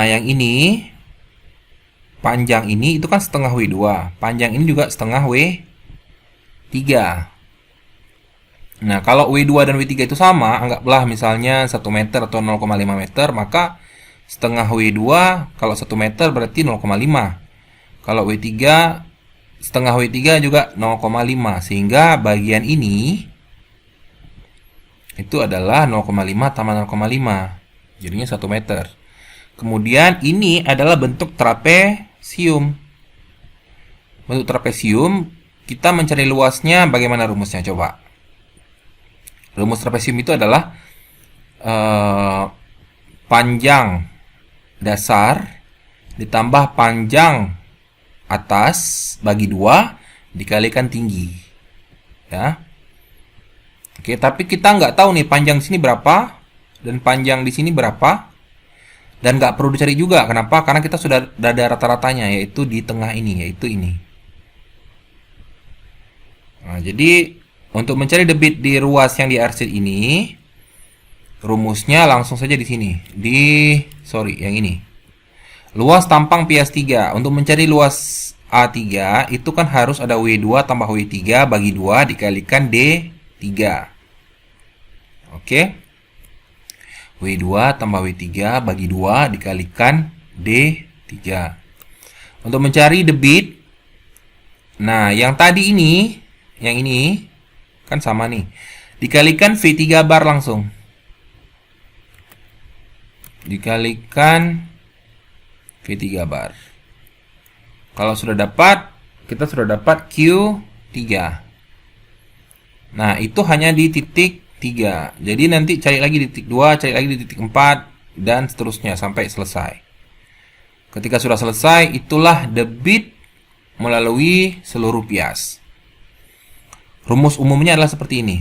yang ini panjang ini itu kan setengah W2. Panjang ini juga setengah W3. Nah, kalau W2 dan W3 itu sama, anggaplah misalnya 1 meter atau 0,5 meter, maka setengah W2 kalau 1 meter berarti 0,5. Kalau W3 setengah W3 juga 0,5, sehingga bagian ini itu adalah 0,5 tambah 0,5. Jadinya 1 meter. Kemudian ini adalah bentuk trapesium. Bentuk trapesium, kita mencari luasnya bagaimana rumusnya? Coba. Rumus trapesium itu adalah panjang dasar ditambah panjang atas bagi 2 dikalikan tinggi. Ya. Oke, tapi kita nggak tahu nih panjang sini berapa dan panjang di sini berapa, dan nggak perlu dicari juga. Kenapa? Karena kita sudah ada rata-ratanya, yaitu di tengah ini, yaitu ini. Nah, jadi untuk mencari debit di ruas yang diarsir ini, rumusnya langsung saja di sini. Yang ini. Luas tampang pias 3. Untuk mencari luas A3 itu kan harus ada W2 tambah W3 bagi 2 dikalikan D3. Oke. W2 tambah W3 bagi 2 dikalikan D3. Untuk mencari debit, nah yang tadi ini, yang ini kan sama nih, dikalikan V3 bar langsung. Dikalikan V3 bar. Kalau sudah dapat, kita sudah dapat Q3. Nah, itu hanya di titik 3. Jadi nanti cari lagi di titik 2, cari lagi di titik 4, dan seterusnya sampai selesai. Ketika sudah selesai, itulah debit melalui seluruh pias. Rumus umumnya adalah seperti ini.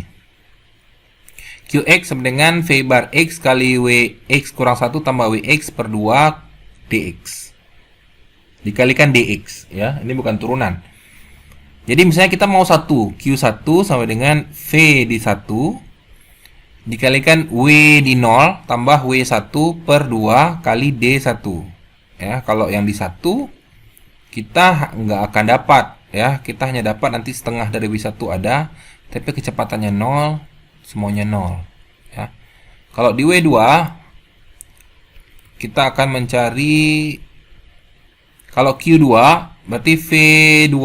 Qx sama dengan V bar X kali Wx kurang 1 tambah Wx per 2 dx. Dikalikan dx, ya. Ini bukan turunan. Jadi misalnya kita mau 1, Q1 sama dengan V di 1 dikalikan W di 0 tambah W1 per 2 kali D1. Ya, kalau yang di 1 kita nggak akan dapat, ya. Kita hanya dapat nanti setengah dari W1 ada, tapi kecepatannya 0, semuanya 0, ya. Kalau di W2 kita akan mencari, kalau Q2 berarti V2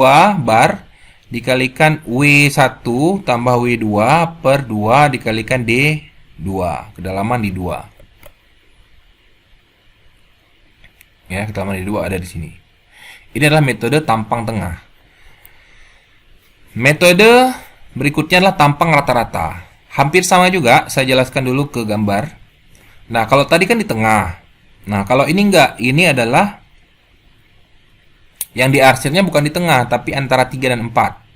bar dikalikan W1 tambah W2 per 2 dikalikan D2, kedalaman di 2. Ya, kedalaman di 2 ada di sini. Ini adalah metode tampang tengah. Metode berikutnya adalah tampang rata-rata. Hampir sama juga, saya jelaskan dulu ke gambar. Nah, kalau tadi kan di tengah. Nah, kalau ini enggak, ini adalah yang diarsirnya bukan di tengah, tapi antara 3 dan 4.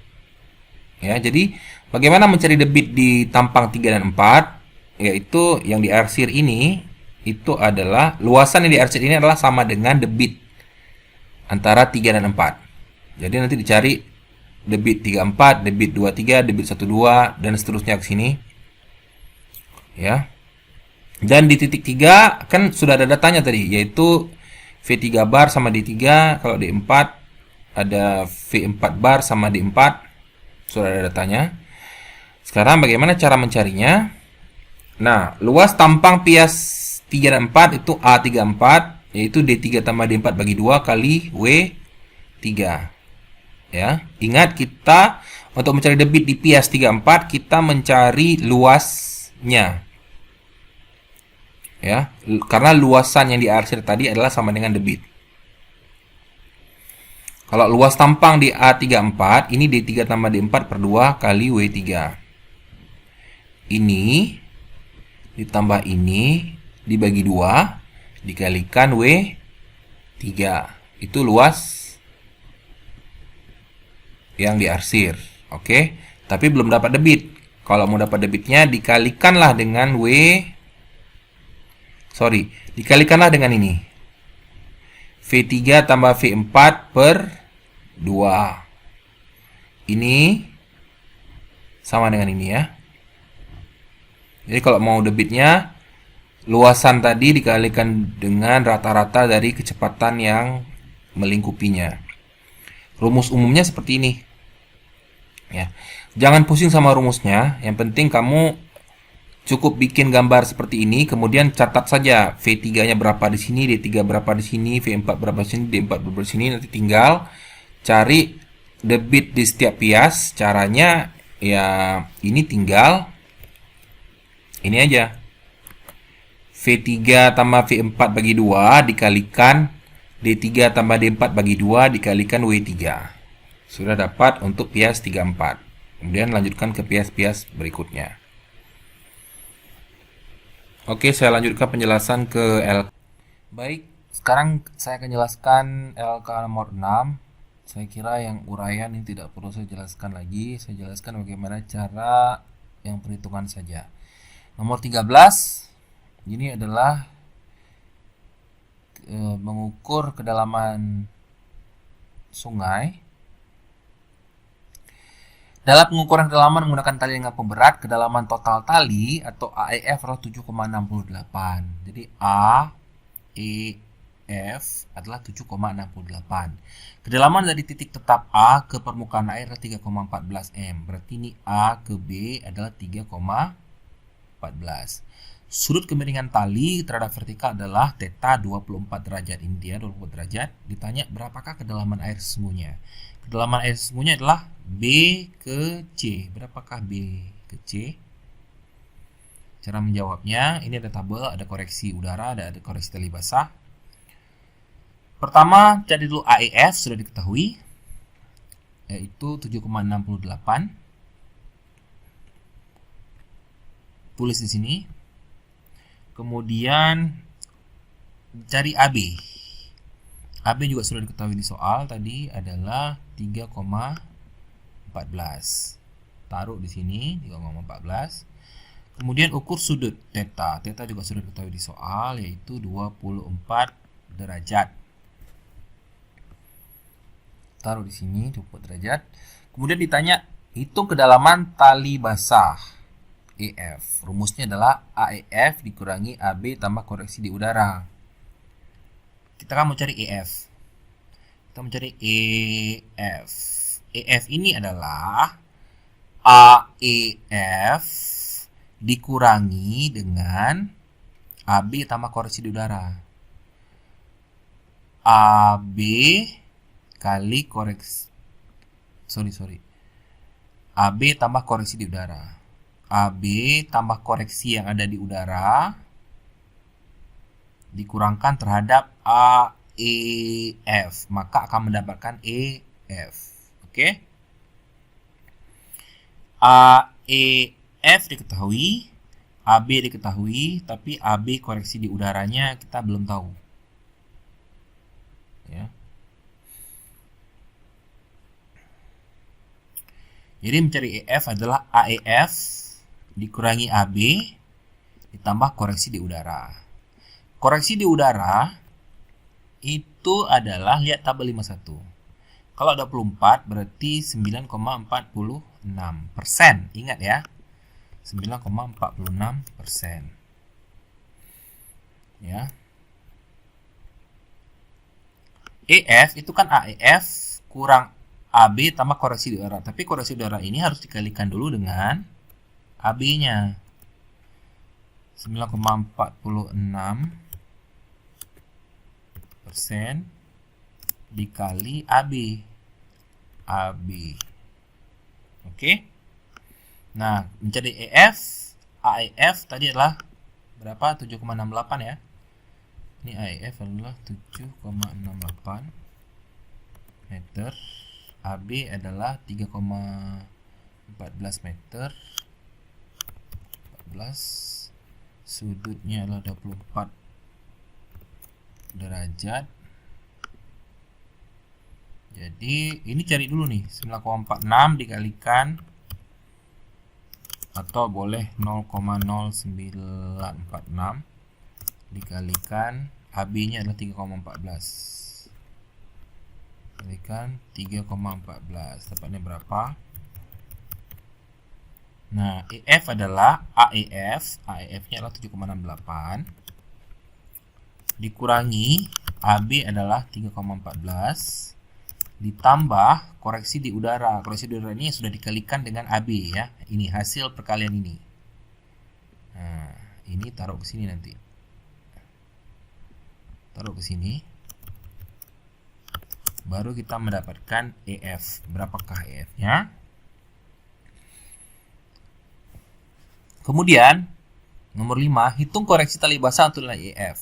Ya, jadi bagaimana mencari debit di tampang 3 dan 4? Yaitu yang diarsir ini, itu adalah, luasan yang diarsir ini adalah sama dengan debit antara 3 dan 4. Jadi nanti dicari debit 34, debit 23, debit 12, dan seterusnya ke sini. Ya. Dan di titik 3 kan sudah ada datanya tadi, yaitu V3 bar sama D3. Kalau D4 ada V4 bar sama D4. Sudah ada datanya. Sekarang bagaimana cara mencarinya? Nah, luas tampang pias 3 dan 4 itu A34, yaitu D3 tambah D4 bagi 2 kali W3. Ya, ingat kita untuk mencari debit di pias 34 kita mencari luasnya. Ya, karena luasan yang diarsir tadi adalah sama dengan debit. Kalau luas tampang di A34, ini D3 tambah D4 per 2 kali W3. Ini ditambah ini dibagi 2 dikalikan W3. Itu luas yang diarsir. Oke, tapi belum dapat debit. Kalau mau dapat debitnya dikalikanlah dengan dikalikanlah dengan ini. V3 tambah V4 per 2. Ini sama dengan ini, ya. Jadi kalau mau debitnya, luasan tadi dikalikan dengan rata-rata dari kecepatan yang melingkupinya. Rumus umumnya seperti ini. Ya. Jangan pusing sama rumusnya, yang penting kamu cukup bikin gambar seperti ini, kemudian catat saja V3-nya berapa di sini, D3 berapa di sini, V4 berapa di sini, D4 berapa di sini. Nanti tinggal cari debit di setiap pias. Caranya ya ini tinggal ini aja. V3 tambah V4 bagi 2 dikalikan D3 tambah D4 bagi 2 dikalikan W3. Sudah dapat untuk pias 34. Kemudian lanjutkan ke pias-pias berikutnya. Oke, saya lanjutkan penjelasan ke LK. Baik, sekarang saya akan jelaskan LK nomor 6. Saya kira yang uraian ini tidak perlu saya jelaskan lagi. Saya jelaskan bagaimana cara yang perhitungan saja. Nomor 13, ini adalah mengukur kedalaman sungai. Dalam pengukuran kedalaman menggunakan tali dengan pemberat, kedalaman total tali atau AEF adalah 7,68. Jadi AEF adalah 7,68. Kedalaman dari titik tetap A ke permukaan air adalah 3,14 m. Berarti ini A ke B adalah 3,14. Sudut kemiringan tali terhadap vertikal adalah theta 24 derajat. Ini dia 24 derajat. Ditanya berapakah kedalaman air sesungguhnya? Kedalaman air sesungguhnya adalah B ke C. Berapakah B ke C? Cara menjawabnya, ini ada tabel, ada koreksi udara, ada koreksi tali basah. Pertama, cari dulu AEF, sudah diketahui, yaitu 7,68. Tulis di sini. Kemudian cari AB. AB juga sudah diketahui di soal tadi adalah 3,14. Taruh di sini 3,14. Kemudian ukur sudut theta. Theta juga sudah diketahui di soal, yaitu 24 derajat. Taruh di sini 24 derajat. Kemudian ditanya hitung kedalaman tali basah EF. Rumusnya adalah AEF dikurangi AB tambah koreksi di udara. Kita kan mau cari EF. Kita mencari EF. EF ini adalah AEF dikurangi dengan AB tambah koreksi di udara. AB kali koreksi. AB tambah koreksi di udara. AB tambah koreksi yang ada di udara dikurangkan terhadap AEF, maka akan mendapatkan EF. Oke? AEF diketahui, AB diketahui, tapi AB koreksi di udaranya kita belum tahu. Ya. Jadi mencari EF adalah AEF dikurangi AB ditambah koreksi di udara. Koreksi di udara itu adalah, lihat tabel 51. Kalau 24 berarti 9,46%. Ingat ya, 9,46%. Ya. EF itu kan AEF kurang AB tambah koreksi di udara. Tapi koreksi udara ini harus dikalikan dulu dengan AB-nya. 9,46% dikali AB. Oke. Nah, mencari EF, AEF tadi adalah berapa? 7,68 ya. Ini AEF adalah 7,68 meter. AB adalah 3,14 meter. 14. Sudutnya adalah 24 derajat. Jadi ini cari dulu nih, 9,46 dikalikan, atau boleh 0,0946 dikalikan AB-nya adalah 3,14. Kalikan 3,14, dapatnya berapa? Nah, EF adalah AEF, AEF-nya adalah 7,68 dikurangi AB adalah 3,14 ditambah koreksi di udara. Koreksi di udara ini sudah dikalikan dengan AB ya. Ini hasil perkalian ini. Nah, ini taruh ke sini nanti. Taruh ke sini. Baru kita mendapatkan EF. Berapakah EF-nya? Kemudian, nomor 5, hitung koreksi tali basah untuk nilai EF.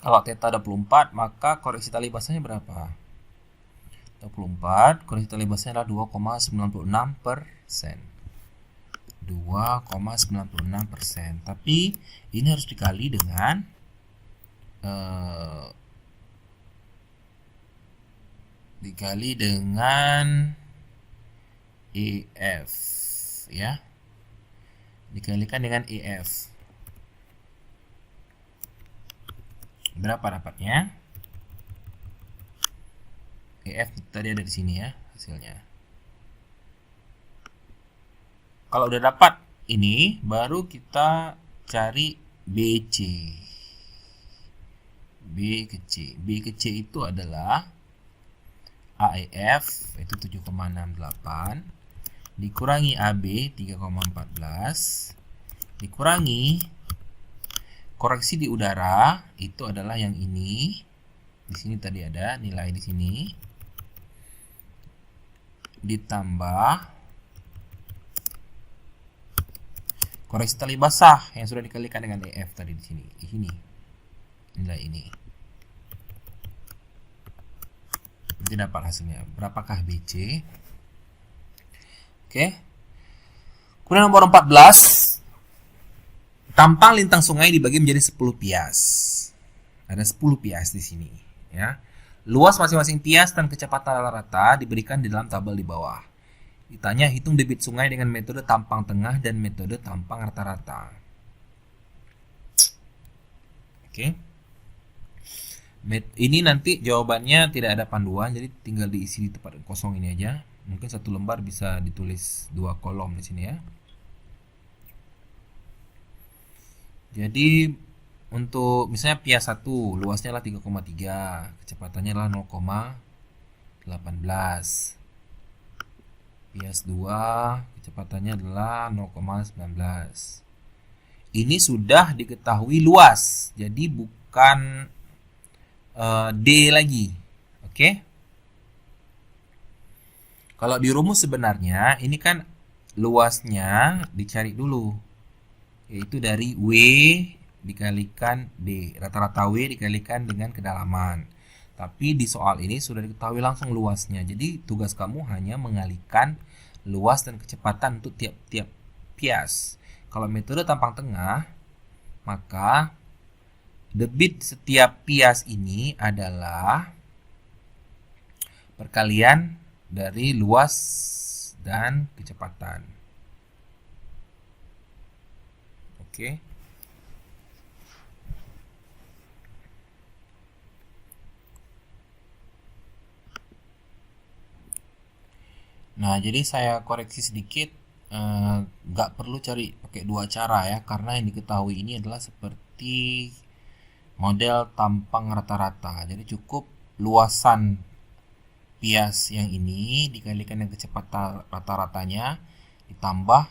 Kalau theta 24, maka koreksi tali basahnya berapa? 24, koreksi tali basahnya adalah 2,96%. 2,96%. Tapi, ini harus dikali dengan EF ya, dikalikan dengan EF. Berapa dapatnya? EF tadi ada di sini ya hasilnya. Kalau udah dapat ini, baru kita cari BC. B ke C. B ke C itu adalah AEF itu 7,68 dikurangi AB 3,14 dikurangi koreksi di udara itu adalah yang ini. Di sini tadi ada nilai di sini. Ditambah koreksi tali basah yang sudah dikalikan dengan EF tadi di sini. Ini nilai ini. Nanti dapat hasilnya. Berapakah BC? Oke. Kemudian nomor 14. Tampang lintang sungai dibagi menjadi 10 pias. Ada 10 pias di sini, ya. Luas masing-masing pias dan kecepatan rata-rata diberikan di dalam tabel di bawah. Ditanya hitung debit sungai dengan metode tampang tengah dan metode tampang rata-rata. Oke. Ini nanti jawabannya tidak ada panduan, jadi tinggal diisi di tempat kosong ini aja. Mungkin satu lembar bisa ditulis 2 kolom di sini ya. Jadi untuk misalnya pias 1 luasnya adalah 3,3, kecepatannya adalah 0,18. Pias 2 kecepatannya adalah 0,19. Ini sudah diketahui luas, jadi bukan D lagi. Oke? Kalau di rumus sebenarnya ini kan luasnya dicari dulu, yaitu dari W dikalikan D, rata-rata W dikalikan dengan kedalaman. Tapi di soal ini sudah diketahui langsung luasnya, jadi tugas kamu hanya mengalihkan luas dan kecepatan untuk tiap-tiap pias. Kalau metode tampang tengah, maka debit setiap pias ini adalah perkalian dari luas dan kecepatan. Oke. Nah, jadi saya koreksi sedikit, nggak perlu cari pakai 2 cara ya, karena yang diketahui ini adalah seperti model tampang rata-rata. Jadi cukup luasan pias yang ini dikalikan dengan kecepatan rata-ratanya ditambah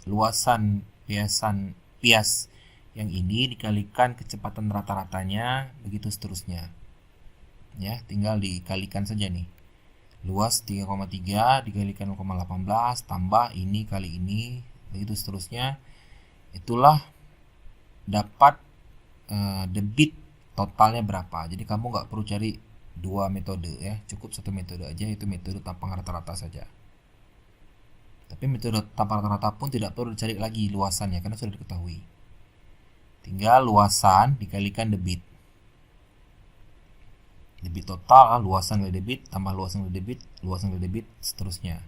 luasan pias yang ini dikalikan kecepatan rata-ratanya, begitu seterusnya. Ya, tinggal dikalikan saja nih. Luas 3,3 dikalikan 0,18 tambah ini kali ini, begitu seterusnya. Itulah dapat debit totalnya berapa. Jadi kamu nggak perlu cari 2 metode ya, cukup 1 metode aja, itu metode tampang rata-rata saja. Tapi metode tampang rata-rata pun tidak perlu dicari lagi luasannya karena sudah diketahui. Tinggal luasan dikalikan debit. Debit total, luasan kali debit tambah luasan kali debit seterusnya.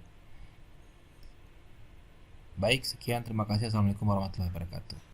Baik, sekian, terima kasih. Assalamualaikum warahmatullahi wabarakatuh.